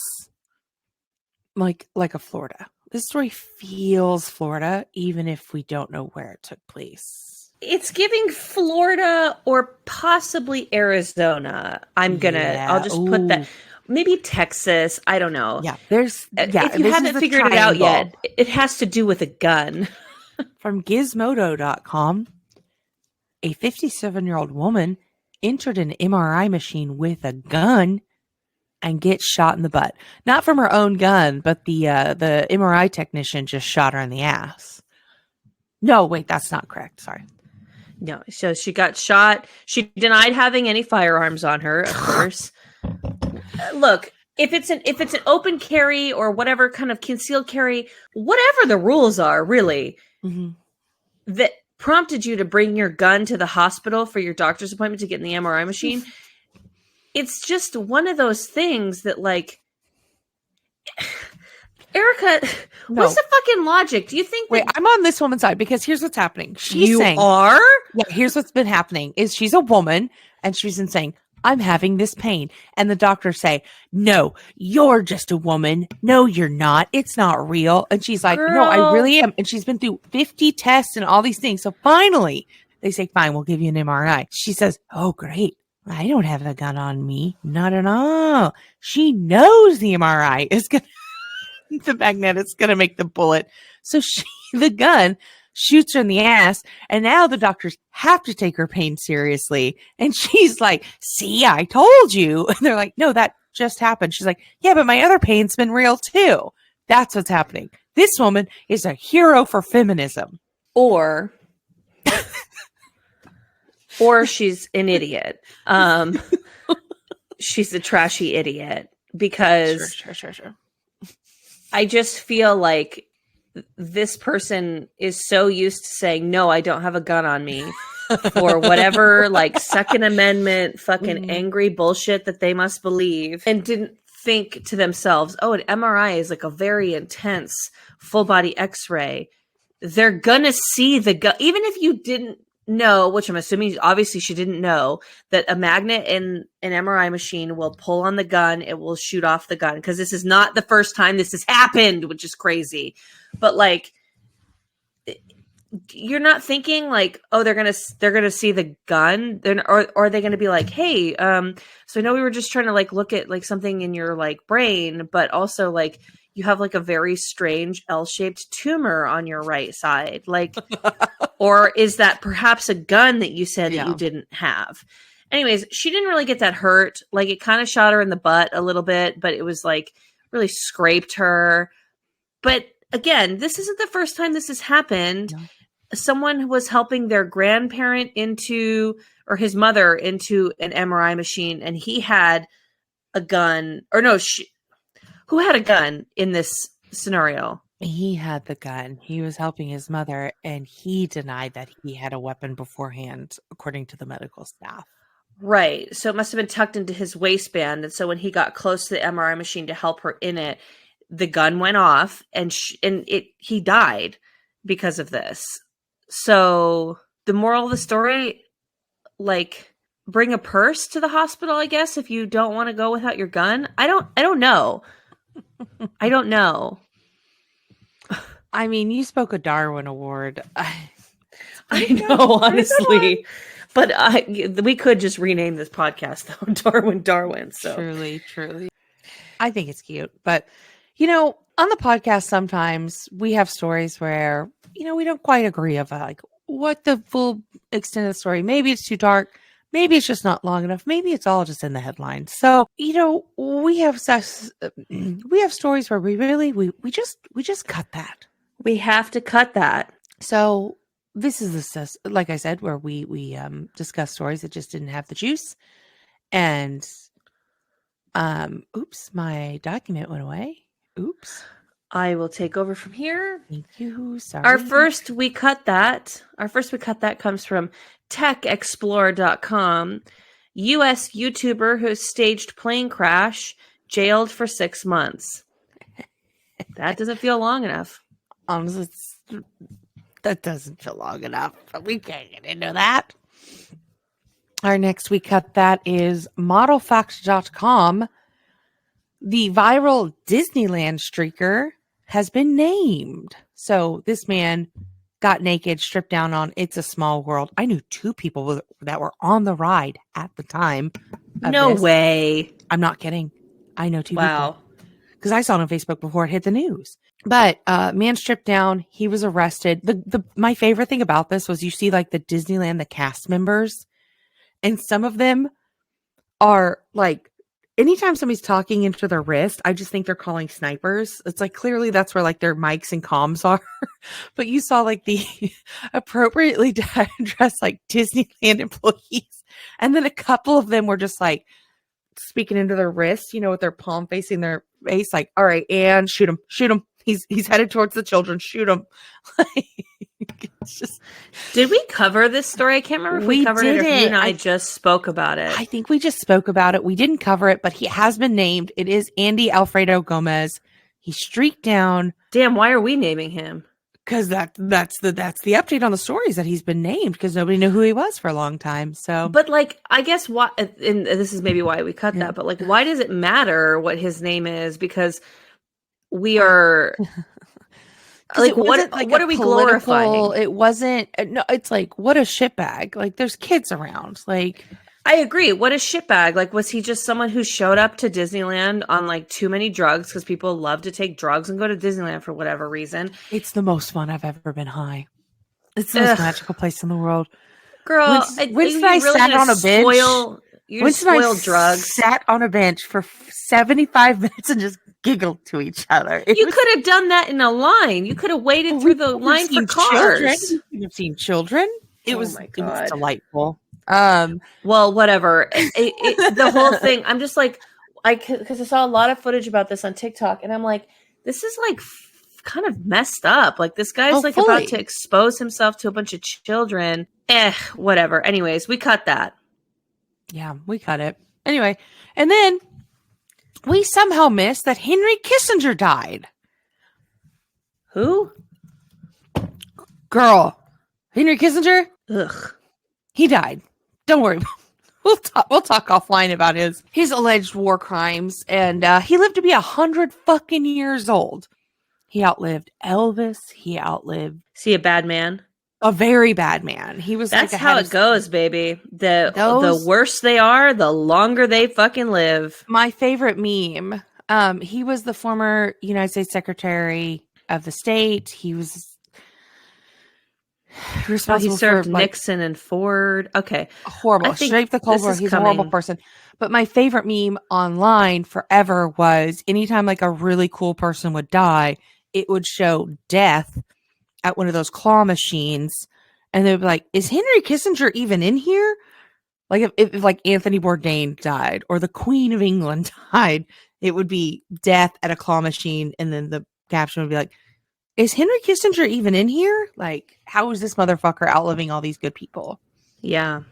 like a Florida. This story feels Florida, even if we don't know where it took place. It's giving Florida or possibly Arizona. I'll just put that. Maybe Texas. I don't know. Yeah, if you haven't figured it out yet, it has to do with a gun. From Gizmodo.com, a 57-year-old woman entered an MRI machine with a gun and gets shot in the butt. Not from her own gun, but the MRI technician just shot her in the ass. No, wait, that's not correct. Sorry. No, so she got shot. She denied having any firearms on her, of course. Look, if it's an open carry or whatever kind of concealed carry, whatever the rules are, really, that prompted you to bring your gun to the hospital for your doctor's appointment to get in the MRI machine. It's just one of those things that, Erica, what's the fucking logic? Do you think Wait, I'm on this woman's side because here's what's happening. She's saying, are? Yeah, here's what's been happening is she's a woman and she's been saying, I'm having this pain. And the doctors say, no, you're just a woman. No, you're not. It's not real. And she's like, no, I really am. And she's been through 50 tests and all these things. So finally they say, fine, we'll give you an MRI. She says, oh, great. I don't have a gun on me. Not at all. She knows the MRI is going to, the magnet is going to make the bullet. So the gun shoots her in the ass. And now the doctors have to take her pain seriously. And she's like, see, I told you. And they're like, no, that just happened. She's like, yeah, but my other pain's been real too. That's what's happening. This woman is a hero for feminism. Or she's an idiot. She's a trashy idiot because Sure. I just feel like this person is so used to saying, no, I don't have a gun on me for whatever Second Amendment fucking angry bullshit that they must believe, and didn't think to themselves, oh, an MRI is like a very intense full body x-ray. They're gonna see the gun. Even if you didn't know, which I'm assuming obviously she didn't know, that a magnet in an MRI machine will pull on the gun, it will shoot off the gun, because this is not the first time this has happened, which is crazy. But like, you're not thinking like, oh, they're gonna see the gun, then, or are they gonna be like, hey, so I know we were just trying to like look at like something in your like brain, but also like you have like a very strange L-shaped tumor on your right side, like, or is that perhaps a gun that you said that you didn't have? Anyways, she didn't really get that hurt. Like, it kind of shot her in the butt a little bit, but it was like really scraped her. But again, this isn't the first time this has happened. No. Someone was helping their grandparent or his mother into an MRI machine, and he had a gun, or no, who had a gun in this scenario? He had the gun. He was helping his mother, and he denied that he had a weapon beforehand, according to the medical staff. Right. So it must have been tucked into his waistband. And so when he got close to the MRI machine to help her in it, the gun went off, and he died because of this. So the moral of the story, like, bring a purse to the hospital, I guess, if you don't want to go without your gun. I don't know. I don't know. I mean, you spoke a Darwin Award. I know, honestly. But we could just rename this podcast, though, Darwin. So Truly. I think it's cute. But, on the podcast, sometimes we have stories where, we don't quite agree of like what the full extent of the story. Maybe it's too dark. Maybe it's just not long enough. Maybe it's all just in the headlines. So, we have stories where we just cut that. We have to cut that. So this is like I said, where we discuss stories that just didn't have the juice. And oops, my document went away. Oops. I will take over from here. Thank you. Sorry. Our first we cut that comes from techexplore.com. US YouTuber who staged plane crash jailed for 6 months. That doesn't feel long enough. Honestly, that doesn't feel long enough, but we can't get into that. Our next we cut that is modelfact.com. The viral Disneyland streaker has been named. So this man got naked, stripped down on It's a Small World. I knew 2 people that were on the ride at the time. No way. I'm not kidding. I know 2 wow. people. Because I saw it on Facebook before it hit the news. But man stripped down. He was arrested. My favorite thing about this was you see like the Disneyland, the cast members, and some of them are like, anytime somebody's talking into their wrist, I just think they're calling snipers. It's like, clearly that's where like their mics and comms are. But you saw like the appropriately dressed like Disneyland employees. And then a couple of them were just like speaking into their wrist, with their palm facing their face, like, all right, and shoot him. He's headed towards the children. Shoot him. It's just. Did we cover this story? I can't remember if we covered it or if you and I just spoke about it. I think we just spoke about it. We didn't cover it, but he has been named. It is Andy Alfredo Gomez. He streaked down. Damn, why are we naming him? Because that's the update on the stories, that he's been named, because nobody knew who he was for a long time. So, but like, I guess why, and this is maybe why we cut that. But like, why does it matter what his name is? Because we are like, what are we glorifying? It wasn't. No, it's like, what a shitbag. Like, there's kids around. Like, I agree. What a shitbag. Like, was he just someone who showed up to Disneyland on like too many drugs? Because people love to take drugs and go to Disneyland for whatever reason. It's the most fun I've ever been high. It's the most magical place in the world. Girl, Winston and I sat on a bench. Winston and I sat on a bench for 75 minutes and just giggled to each other. You could have done that in a line. You could have waited through the line for cars. You've seen children. It was delightful. Well, whatever. The whole thing. I'm just like, because I saw a lot of footage about this on TikTok, and I'm like, this is like kind of messed up. Like, this guy's about to expose himself to a bunch of children. Whatever. Anyways, we cut that. Yeah, we cut it. Anyway, and then we somehow missed that Henry Kissinger died. Who? Girl, Henry Kissinger, Ugh. he died. Don't worry. We'll talk offline about his alleged war crimes. And he lived to be 100 fucking years old. He outlived Elvis. He outlived Is he a bad man? a very bad man. He was That's like how it goes, baby. The Those- worse they are, the longer they fucking live. my favorite meme. He was the former United States Secretary of the State. He was He responsible served for Nixon and Ford. Okay. horrible. I think Straight the Cold this War. is He's a horrible coming. person. But my favorite meme online forever was anytime like a really cool person would die, it would show death at one of those claw machines, and they'd be like, "Is Henry Kissinger even in here?" Like if like Anthony Bourdain died or the Queen of England died, it would be death at a claw machine, and then the caption would be like, "Is Henry Kissinger even in here? Like, how is this motherfucker outliving all these good people?" Yeah.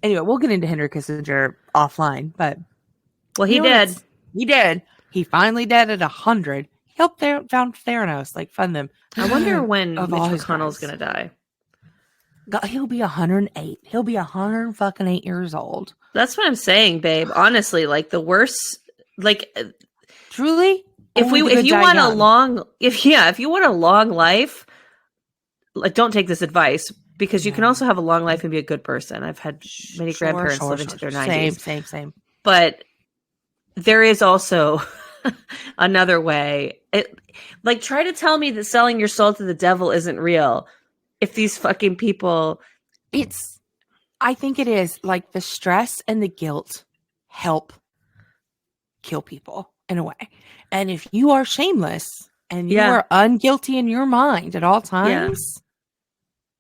Anyway, we'll get into Henry Kissinger offline, but Well, he you know what? did. He did. He finally dead at 100. He helped found Theranos, like fund them. I wonder when Of Mitch all his McConnell's crimes. going to die. God, he'll be 108. He'll be 108 years old. That's what I'm saying, babe. Honestly, like the worst, like Truly, if only the if good you die want a young. long, if you want a long life, like don't take this advice because you can No. also have a long life and be a good person. I've had many Sure, grandparents sure, live into sure. their 90s. Same. But there is also another way. Like try to tell me that selling your soul to the devil isn't real. If these fucking people, I think it is like the stress and the guilt help kill people in a way. And if you are shameless and you Yeah. are unguilty in your mind at all times,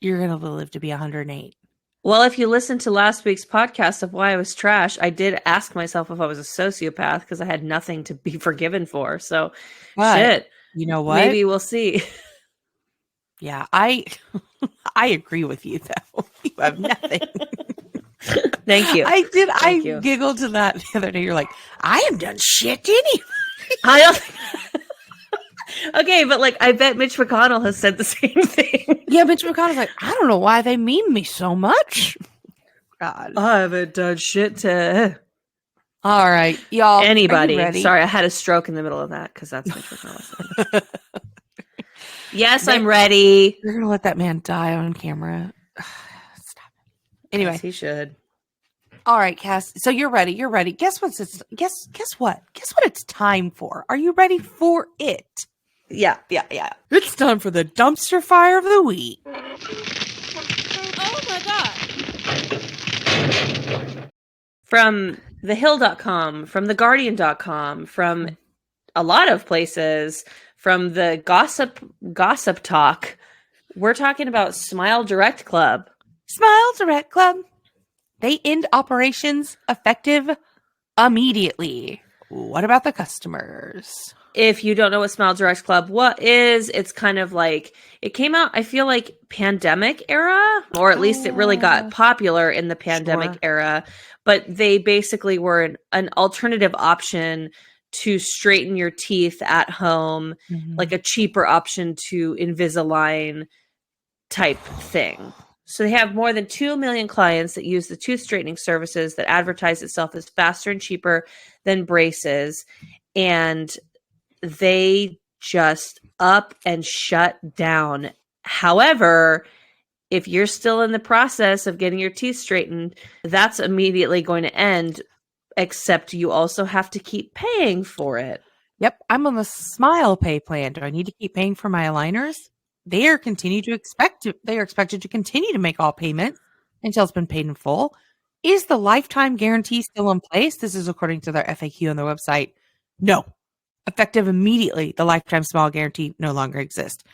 you're going to live to be 108. well, if you listen to last week's podcast of why I was trash, I did ask myself if I was a sociopath because I had nothing to be forgiven for. So, But shit. you know what? Maybe we'll see. Yeah, I agree with you though. You have nothing. Thank you. I did. Thank I you. giggled to that the other day. You're like, I haven't done shit to anybody. I don't. Okay, but like, I bet Mitch McConnell has said the same thing. Yeah, Mitch McConnell's like, I don't know why they meme me so much. God. I haven't done shit to All right, y'all. anybody. Are you ready? Sorry, I had a stroke in the middle of that because that's Mitch McConnell. Yes, I'm ready. You're gonna let that man die on camera. Stop it. Anyway, Yes, he should. all right, Cass. So you're ready. You're ready. Guess what? Guess what? Guess what it's time for? Are you ready for it? Yeah. It's time for the dumpster fire of the week. Oh my god. From thehill.com, from theguardian.com, from a lot of places, from the gossip talk, we're talking about Smile Direct Club. Smile Direct Club. They end operations effective immediately. What about the customers? If you don't know what Smile Direct Club it's kind of like it came out, I feel like pandemic era, or at least it really got popular in the pandemic era. But they basically were an alternative option to straighten your teeth at home, like a cheaper option to Invisalign type thing. So they have more than 2 million clients that use the tooth straightening services that advertise itself as faster and cheaper than braces. And they just up and shut down. However, if you're still in the process of getting your teeth straightened, that's immediately going to end, except you also have to keep paying for it. Yep, I'm on the Smile Pay plan. Do I need to keep paying for my aligners? They are expected to continue to make all payments until it's been paid in full. Is the lifetime guarantee still in place? This is according to their FAQ on their website. No. Effective immediately, the lifetime smile guarantee no longer exists.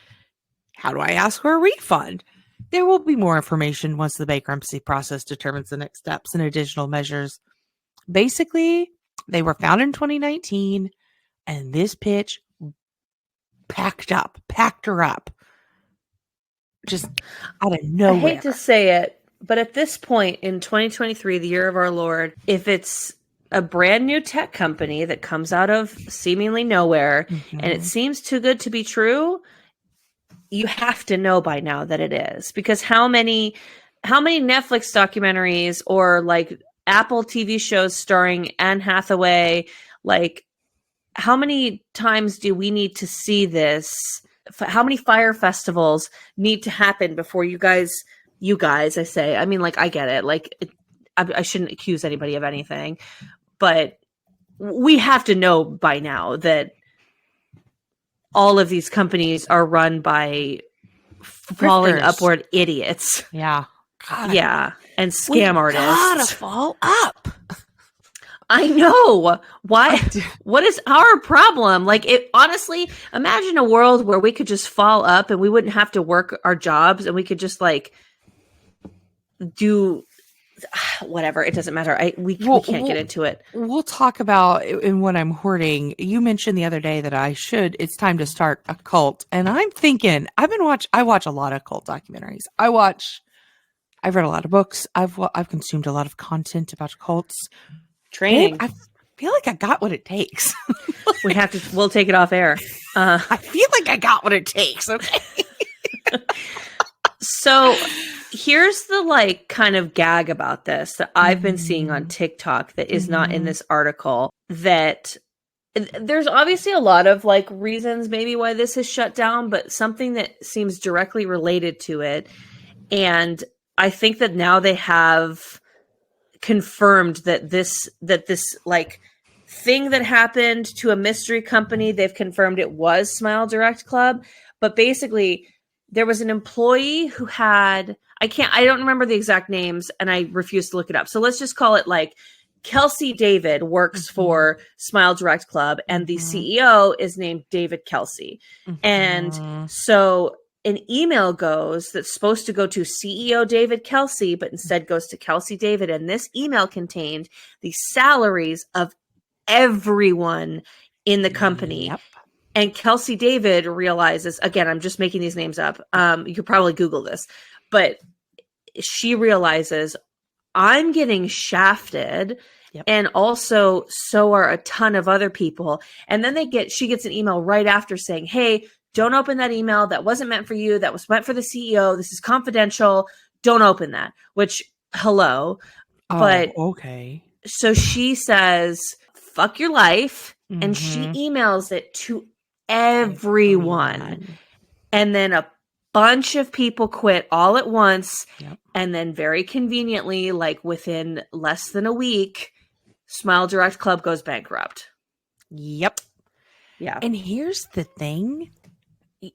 How do I ask for a refund? There will be more information once the bankruptcy process determines the next steps and additional measures. Basically, they were founded in 2019, and this pitch packed her up. Just out of nowhere. I hate to say it, but at this point in 2023, the year of our Lord, if it's a brand new tech company that comes out of seemingly nowhere, and it seems too good to be true, you have to know by now that it is. Because how many Netflix documentaries or like Apple TV shows starring Anne Hathaway, like how many times do we need to see this? How many fire festivals need to happen before you guys, I say, I mean, like, I get it. Like, I shouldn't accuse anybody of anything, but we have to know by now that all of these companies are run by falling Grifters. upward idiots. Yeah. God. Yeah. And scam artists. Gotta fall up. I know. Why? What is our problem? Like, it honestly, imagine a world where we could just fall up and we wouldn't have to work our jobs and we could just like do whatever. It doesn't matter. We can't get into it. We'll talk about in what I'm hoarding. You mentioned the other day that it's time to start a cult. And I'm thinking, I watch a lot of cult documentaries. I've read a lot of books. I've consumed a lot of content about cults. Training. I feel like I got what it takes. We'll take it off air. I feel like I got what it takes. Okay. So here's the like kind of gag about this that I've been seeing on TikTok that is not in this article, that there's obviously a lot of like reasons maybe why this is shut down, but something that seems directly related to it. And I think that now they have confirmed that this like thing that happened to a mystery company, they've confirmed it was Smile Direct Club. But basically there was an employee who had, I don't remember the exact names and I refuse to look it up. So let's just call it like Kelsey David works for Smile Direct Club and the CEO is named David Kelsey. And so an email goes that's supposed to go to CEO David Kelsey, but instead goes to Kelsey David. And this email contained the salaries of everyone in the company. Yep. And Kelsey David realizes, again, I'm just making these names up. You could probably Google this, but she realizes I'm getting shafted. Yep. And also so are a ton of other people. And then she gets an email right after saying, hey, don't open that email. That wasn't meant for you. That was meant for the CEO. This is confidential. Don't open that. Which, hello. Oh, but okay. So she says, fuck your life. And she emails it to everyone. And then a bunch of people quit all at once. Yep. And then very conveniently, like within less than a week, Smile Direct Club goes bankrupt. Yep. Yeah. And here's the thing.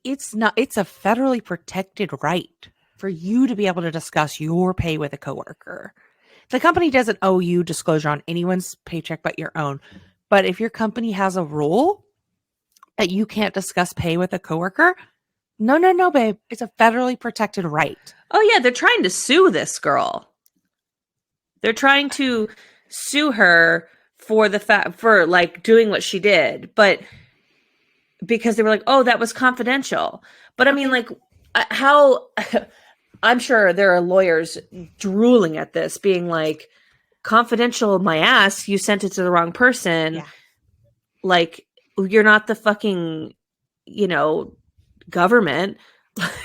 It's a federally protected right for you to be able to discuss your pay with a coworker. The company doesn't owe you disclosure on anyone's paycheck but your own. But if your company has a rule that you can't discuss pay with a coworker, no, babe. It's a federally protected right. Oh yeah, they're trying to sue this girl. They're trying to sue her for for like doing what she did, but because they were like, oh, that was confidential. But I mean, like, how I'm sure there are lawyers drooling at this, being like, confidential, my ass, you sent it to the wrong person. Yeah. Like, you're not the fucking, government.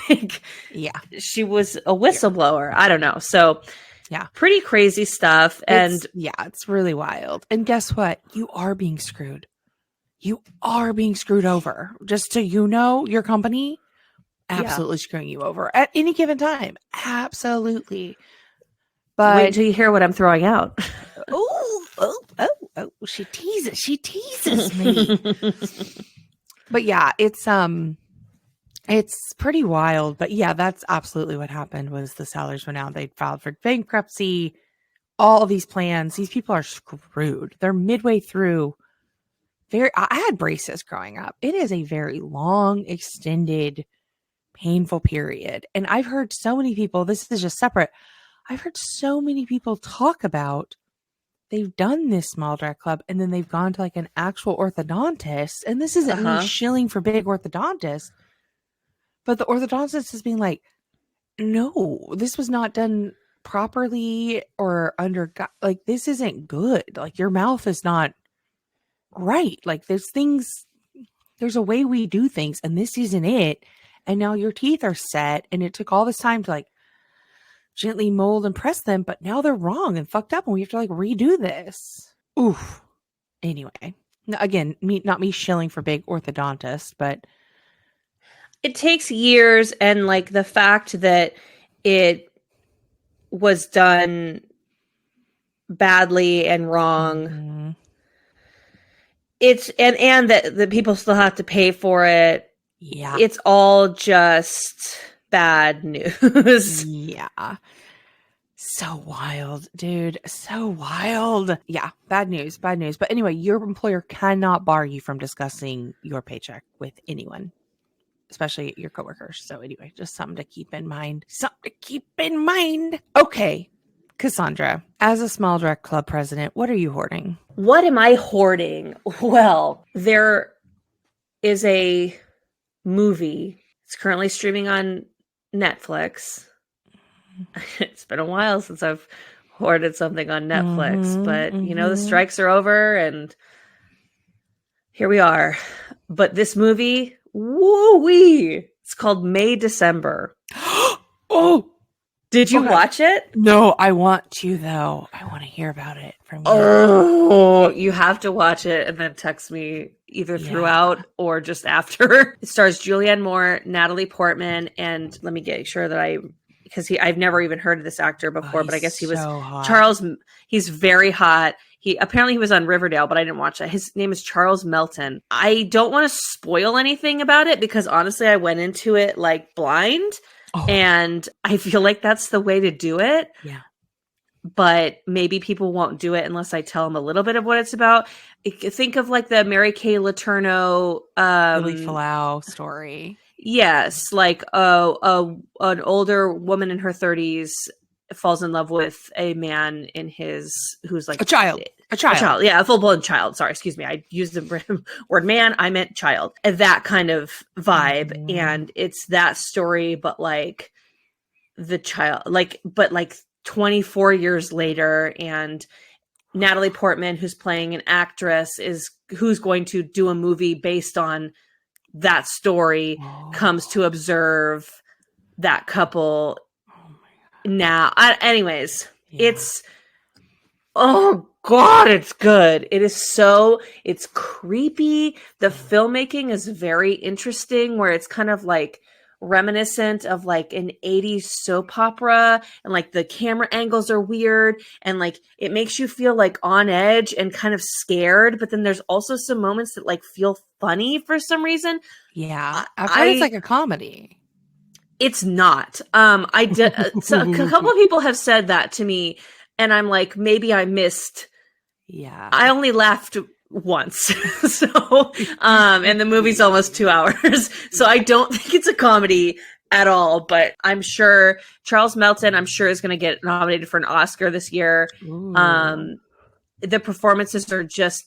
Like, yeah, she was a whistleblower. Yeah. I don't know. So, yeah, pretty crazy stuff. It's really wild. And guess what? You are being screwed. You are being screwed over. Just so you know, your company absolutely screwing you over at any given time. Absolutely. But wait until you hear what I'm throwing out. Oh, she teases me. But yeah, it's pretty wild. But yeah, that's absolutely what happened. Was the salaries went out. They filed for bankruptcy. All of these plans, these people are screwed. They're midway through. I had braces growing up. It is a very long, extended, painful period. And I've heard so many people, this is just separate. I've heard so many people talk about they've done this Smile Direct Club and then they've gone to like an actual orthodontist. And this isn't me shilling for big orthodontists, but the orthodontist is being like, no, this was not done properly or under like this isn't good. Like your mouth is not right. Like there's a way we do things and this isn't it. And now your teeth are set and it took all this time to like gently mold and press them, but now they're wrong and fucked up and we have to like redo this. Oof. Anyway, again, not me shilling for big orthodontist, but it takes years, and like the fact that it was done badly and wrong, it's and that the people still have to pay for it. Yeah, it's all just bad news. Yeah. So wild, dude. So wild. Yeah, bad news. But anyway, your employer cannot bar you from discussing your paycheck with anyone, especially your coworkers. So anyway, just something to keep in mind. Okay, Cassandra, as a Small Direct Club president, what are you hoarding? What am I hoarding? Well, there is a movie. It's currently streaming on Netflix. It's been a while since I've hoarded something on Netflix, but you know, the strikes are over and here we are. But this movie, woo-wee, it's called May December. Oh, did you watch it? No, I want to though. I want to hear about it from you. Oh, you have to watch it and then text me either throughout or just after. It stars Julianne Moore, Natalie Portman, and let me get sure that because I've never even heard of this actor before, but I guess he was so hot. Charles. He's very hot. He was on Riverdale, but I didn't watch that. His name is Charles Melton. I don't want to spoil anything about it because honestly, I went into it like blind, and I feel like that's the way to do it. Yeah. But maybe people won't do it unless I tell them a little bit of what it's about. Think of like the Mary Kay Letourneau, Lily Falau story. Yes, like an older woman in her 30s falls in love with a man who's like a child. Yeah, a full-blown child. Sorry, excuse me. I used the word man. I meant child. And that kind of vibe. And it's that story, but like the child, but 24 years later, and Natalie Portman, who's playing an actress, who's going to do a movie based on that story, comes to observe that couple. Now, anyways, it's oh god, it's good. It's creepy. The filmmaking is very interesting, where it's kind of like reminiscent of like an 80s soap opera, and like the camera angles are weird, and like it makes you feel like on edge and kind of scared, but then there's also some moments that like feel funny for some reason. Yeah, I've heard it's like a comedy. It's not. I did. So a couple of people have said that to me, and I'm like, maybe I missed. Yeah, I only laughed once. So, and the movie's almost 2 hours, so I don't think it's a comedy at all. But I'm sure Charles Melton, is going to get nominated for an Oscar this year. The performances are just,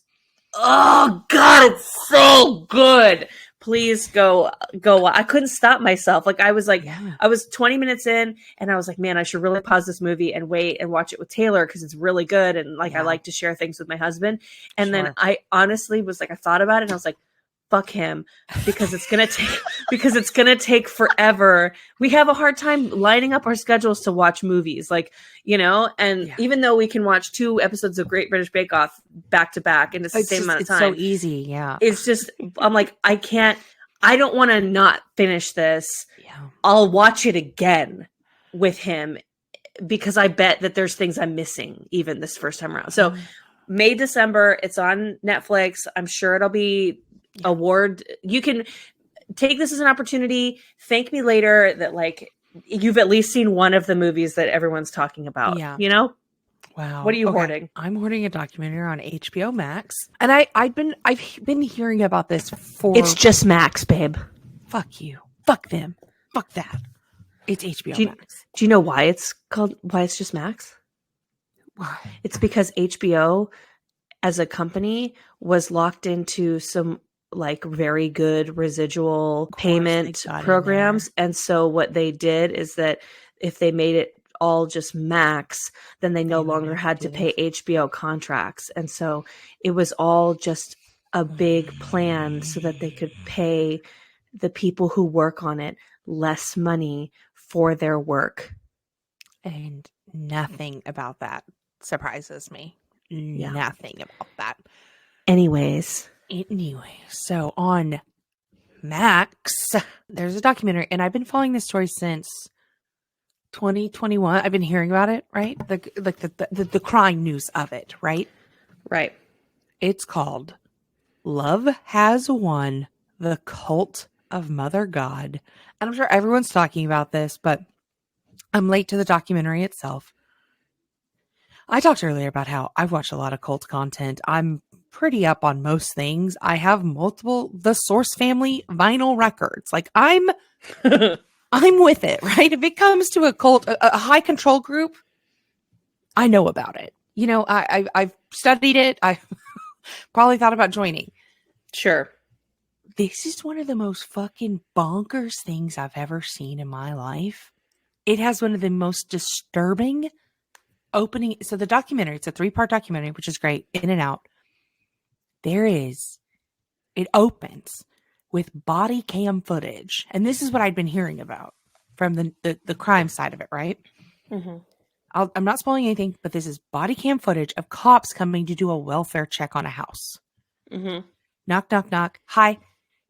oh god, it's so good. Please go. I couldn't stop myself. Like I was I was 20 minutes in and I was like, man, I should really pause this movie and wait and watch it with Taylor because it's really good. And like, I like to share things with my husband. And then I honestly was like, I thought about it and I was like, fuck him, because it's going to take forever. We have a hard time lining up our schedules to watch movies, like, you know, and even though we can watch 2 episodes of Great British Bake Off back to back in the same amount of time. It's so easy. Yeah. It's just, I'm like, I don't want to not finish this. Yeah. I'll watch it again with him because I bet that there's things I'm missing even this first time around. So May, December, it's on Netflix. I'm sure it'll be award. You can take this as an opportunity. Thank me later that like you've at least seen one of the movies that everyone's talking about. Yeah. You know? Wow. What are you hoarding? I'm hoarding a documentary on HBO Max. And I've been hearing about this for It's just Max, babe. Fuck you. Fuck them. Fuck that. It's HBO Max. Do you know why it's just Max? Why? It's because HBO as a company was locked into some like very good residual payment programs. And so what they did is that if they made it all just Max, then they no They would longer never had do to pay this. HBO contracts. And so it was all just a big plan so that they could pay the people who work on it less money for their work. And nothing about that surprises me. Yeah. Nothing about that. Anyways. Anyway, so on Max, there's a documentary, and I've been following this story since 2021. I've been hearing about it, right? The crime news of it, right? Right. It's called Love Has Won, The Cult of Mother God. And I'm sure everyone's talking about this, but I'm late to the documentary itself. I talked earlier about how I've watched a lot of cult content. I'm pretty up on most things. I have multiple the Source family vinyl records. Like I'm with it, right? If it comes to a cult, a high control group, I know about it. You know, I've studied it. I probably thought about joining. Sure. This is one of the most fucking bonkers things I've ever seen in my life. It has one of the most disturbing opening. So the documentary, it's a 3-part documentary, which is great, in and out. It opens with body cam footage. And this is what I'd been hearing about from the crime side of it, right? Mm-hmm. I'm not spoiling anything, but this is body cam footage of cops coming to do a welfare check on a house. Mm-hmm. Knock, knock, knock. Hi.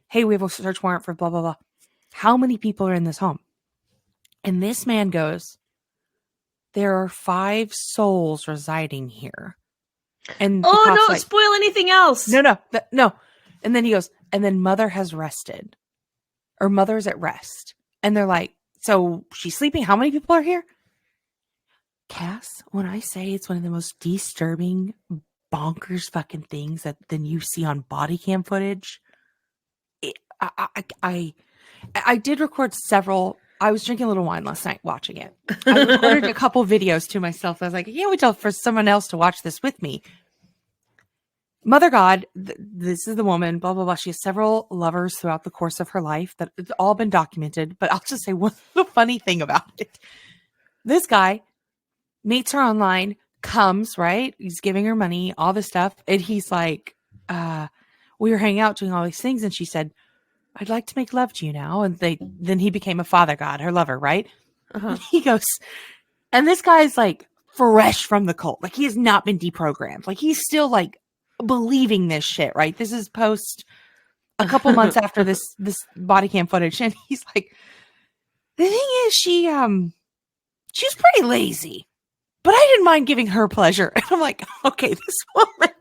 Hey, we have a search warrant for blah, blah, blah. How many people are in this home? And this man goes, there are 5 souls residing here. And the cop's don't like, spoil anything else. No. And then he goes, and then mother has rested. Or mother's at rest. And they're like, so she's sleeping? How many people are here? Cass, when I say it's one of the most disturbing, bonkers fucking things that then you see on body cam footage, I did record several. I was drinking a little wine last night watching it. I recorded a couple videos to myself. I was like, I can't wait till for someone else to watch this with me. Mother God, this is the woman, blah, blah, blah. She has several lovers throughout the course of her life that it's all been documented. But I'll just say one the funny thing about it. This guy meets her online, comes, right? He's giving her money, all this stuff. And he's like, we were hanging out doing all these things. And she said, I'd like to make love to you now. And then he became a father god, her lover, right? Uh-huh. He goes, and this guy's like fresh from the cult. Like he has not been deprogrammed. Like he's still like believing this shit, right? This is post a couple months after this body cam footage. And he's like, the thing is, she was pretty lazy, but I didn't mind giving her pleasure. And I'm like, okay, this woman,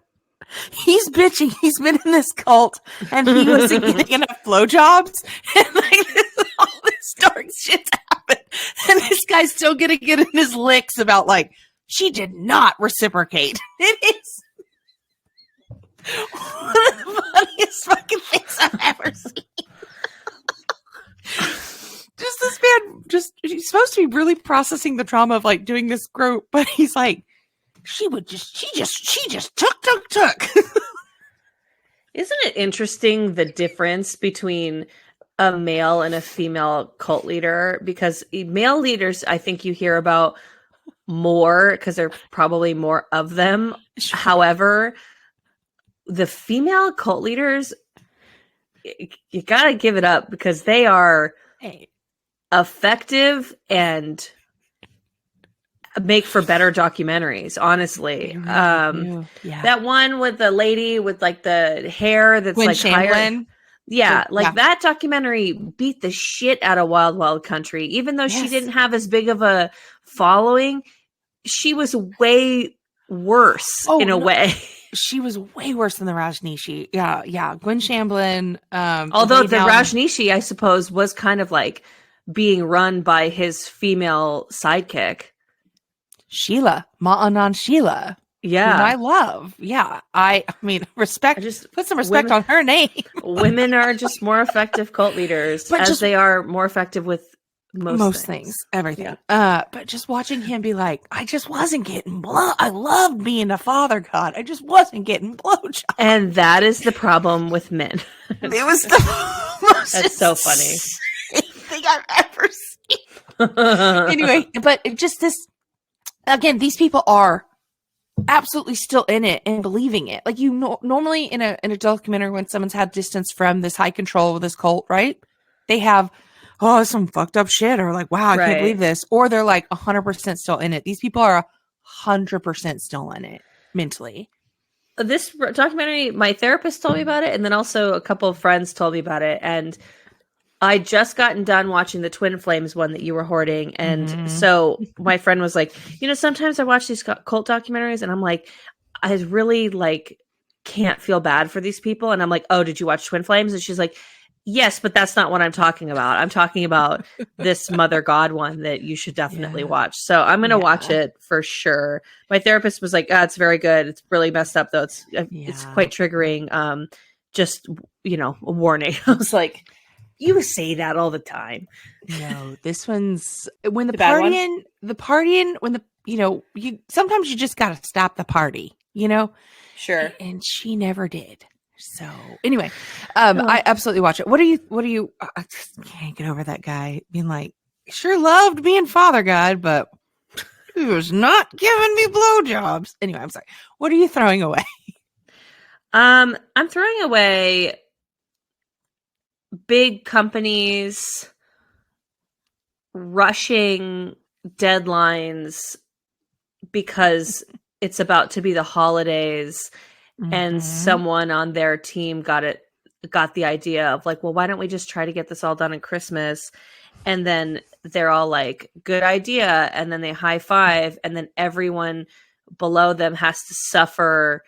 he's bitching. He's been in this cult and he wasn't getting enough blowjobs. And like all this dark shit's happened. And this guy's still gonna get in his licks about like, she did not reciprocate. It is one of the funniest fucking things I've ever seen. Just this man, he's supposed to be really processing the trauma of like doing this group, but he's like, she just took. Isn't it interesting the difference between a male and a female cult leader? Because male leaders, I think you hear about more because there are probably more of them. Sure. However, the female cult leaders, you gotta give it up because they are effective and make for better documentaries, honestly. Really yeah. That one with the lady with like the hair that's Gwen like Shamblin. That documentary beat the shit out of Wild Wild Country. Even though she didn't have as big of a following, she was way worse in a way. She was way worse than the Rajneeshi. Yeah. Gwen Shamblin. Although the Rajneeshi, I suppose, was kind of like being run by his female sidekick. Sheila. Ma'anan Sheila. Yeah. Whom I love. Yeah. I mean, respect. Just put some respect on her name. Women are just more effective cult leaders they are more effective with most things. Everything. Yeah. But just watching him be like, I just wasn't getting blow. I loved being a father god. I just wasn't getting blowjobs. And that is the problem with men. It was the most That's so funny thing I've ever seen. Anyway, but just this again, these people are absolutely still in it and believing it. Like normally in a documentary, when someone's had distance from this high control with this cult, right? They have some fucked up shit, or like, wow, I can't believe this, or they're like 100% still in it. These people are 100% still in it mentally. This documentary, my therapist told me about it, and then also a couple of friends told me about it, and I just gotten done watching the Twin Flames one that you were hoarding. And so my friend was like, sometimes I watch these cult documentaries and I'm like, I really like can't feel bad for these people. And I'm like, oh, did you watch Twin Flames? And she's like, yes, but that's not what I'm talking about. I'm talking about this Mother God one that you should definitely watch. So I'm going to watch it for sure. My therapist was like, it's very good. It's really messed up though. It's quite triggering. Just, a warning. I was like, you say that all the time. No, this one's when the partying, when you sometimes you just got to stop the party, Sure. And she never did. So anyway, I absolutely watch it. What do you, I just can't get over that guy being like, sure loved being Father God, but he was not giving me blowjobs. Anyway, I'm sorry. What are you throwing away? I'm throwing away big companies rushing deadlines because it's about to be the holidays and someone on their team got the idea of like, well, why don't we just try to get this all done at Christmas? And then they're all like, good idea. And then they high five, and then everyone below them has to suffer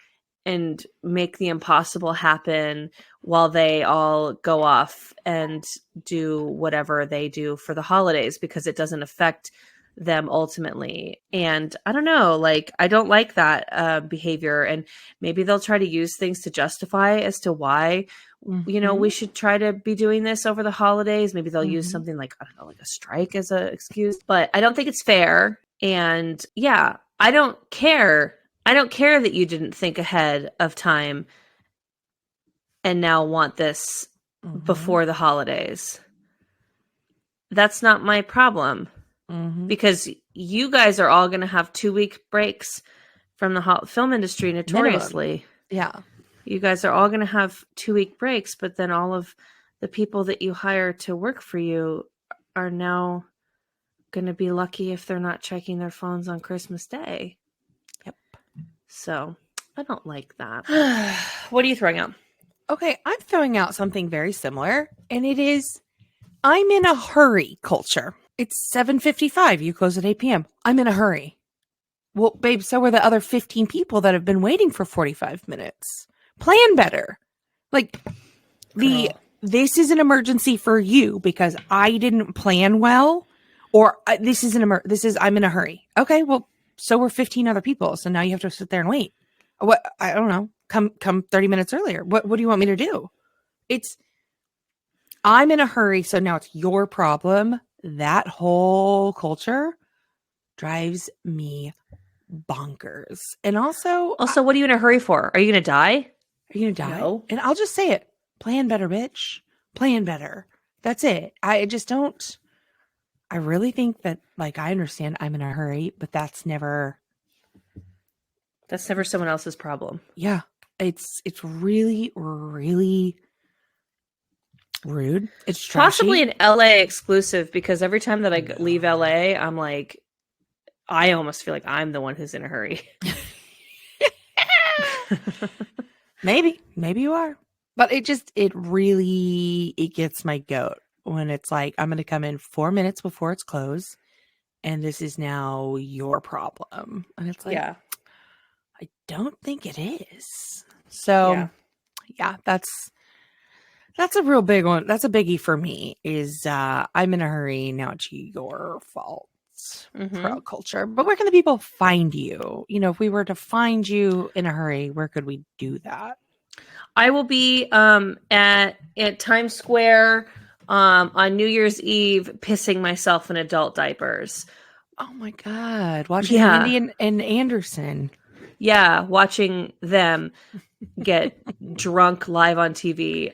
and make the impossible happen while they all go off and do whatever they do for the holidays because it doesn't affect them ultimately. And I don't know, like, I don't like that behavior. And maybe they'll try to use things to justify as to why, we should try to be doing this over the holidays. Maybe they'll use something like, I don't know, like a strike as an excuse, but I don't think it's fair. And yeah, I don't care. I don't care that you didn't think ahead of time and now want this before the holidays. That's not my problem because you guys are all going to have 2-week breaks from the film industry notoriously. Yeah. You guys are all going to have 2-week breaks, but then all of the people that you hire to work for you are now going to be lucky if they're not checking their phones on Christmas Day. Yep. So I don't like that. What are you throwing out? Okay, I'm throwing out something very similar, and it is I'm in a hurry culture. It's 7:55. You close at 8 p.m. I'm in a hurry. Well, babe, so are the other 15 people that have been waiting for 45 minutes. Plan better. Like, this is an emergency for you because I didn't plan well, or this is I'm in a hurry. Okay, well, so were 15 other people. So now you have to sit there and wait. What? I don't know. Come 30 minutes earlier. What do you want me to do? I'm in a hurry. So now it's your problem. That whole culture drives me bonkers. And also, what are you in a hurry for? Are you going to die? Are you going to die? No. And I'll just say it. Plan better, bitch. Plan better. That's it. I just don't. I really think that, like, I understand I'm in a hurry, but that's never someone else's problem. Yeah. It's really, really rude. It's trashy. Possibly an LA exclusive because every time that I leave LA, I'm like, I almost feel like I'm the one who's in a hurry. Maybe you are. But it gets my goat when it's like, I'm going to come in 4 minutes before it's closed and this is now your problem. And it's like, yeah, I don't think it is. So yeah, that's a real big one. That's a biggie for me is, I'm in a hurry. Now it's your fault. Pro culture. But where can the people find you? If we were to find you in a hurry, where could we do that? I will be at Times Square on New Year's Eve pissing myself in adult diapers. Oh my God. Watching Andy and Anderson. Yeah, watching them get drunk live on TV.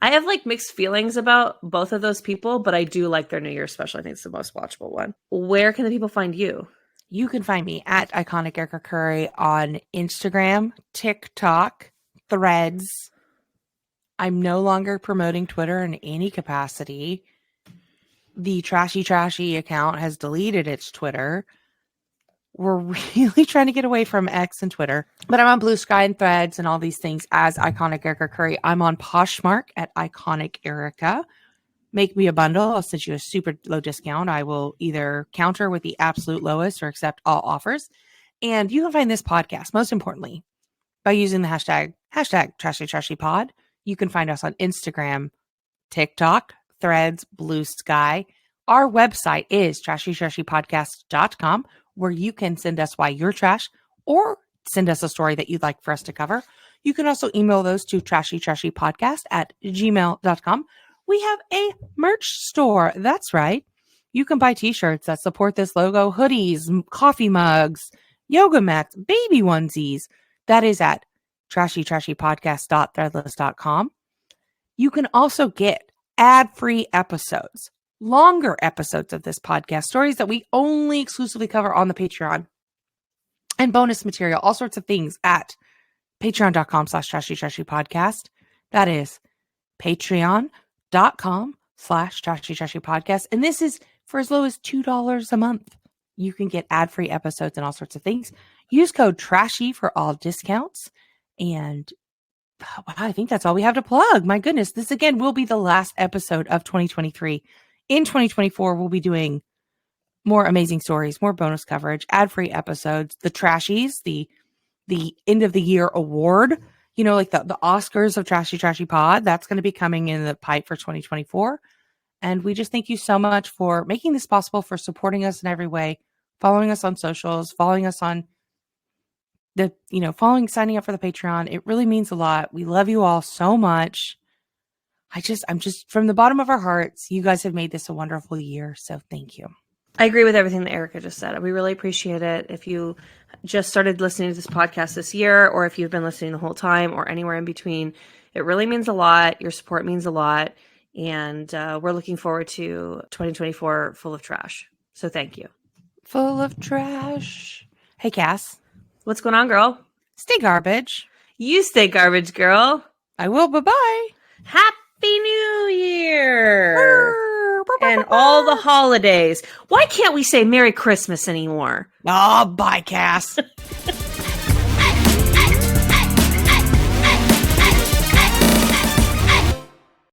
I have like mixed feelings about both of those people, but I do like their New Year's special. I think it's the most watchable one. Where can the people find you? You can find me at Iconic Erica Curry on Instagram, TikTok, Threads. I'm no longer promoting Twitter in any capacity. The Trashy account has deleted its Twitter. We're really trying to get away from X and Twitter, but I'm on Blue Sky and Threads and all these things as Iconic Erica Curry. I'm on Poshmark at Iconic Erica. Make me a bundle. I'll send you a super low discount. I will either counter with the absolute lowest or accept all offers. And you can find this podcast, most importantly, by using the hashtag #TrashyPod. You can find us on Instagram, TikTok, Threads, Blue Sky. Our website is trashypodcast.com, where you can send us why you're trash or send us a story that you'd like for us to cover. You can also email those to trashypodcast@gmail.com. We have a merch store. That's right. You can buy t-shirts that support this logo, hoodies, coffee mugs, yoga mats, baby onesies. That is at trashypodcast.threadless.com. You can also get ad-free episodes, longer episodes of this podcast, stories that we only exclusively cover on the Patreon, and bonus material, all sorts of things at patreon.com/trashypodcast. That is patreon.com/trashypodcast. And this is for as low as $2 a month. You can get ad-free episodes and all sorts of things. Use code TRASHY for all discounts. And wow, I think that's all we have to plug. My goodness, this again will be the last episode of 2023. In 2024, we'll be doing more amazing stories, more bonus coverage, ad-free episodes, the Trashies, the end of the year award, like the Oscars of Trashy Pod. That's going to be coming in the pipe for 2024. And we just thank you so much for making this possible, for supporting us in every way, following us on socials, following us on signing up for the Patreon. It really means a lot. We love you all so much. I'm just from the bottom of our hearts, you guys have made this a wonderful year. So thank you. I agree with everything that Erica just said. We really appreciate it. If you just started listening to this podcast this year, or if you've been listening the whole time, or anywhere in between, it really means a lot. Your support means a lot. And we're looking forward to 2024 full of trash. So thank you. Full of trash. Hey, Cass. What's going on, girl? Stay garbage. You stay garbage, girl. I will. Bye-bye. Happy New Year. And all the holidays. Why can't we say Merry Christmas anymore? Oh, bye, Cass.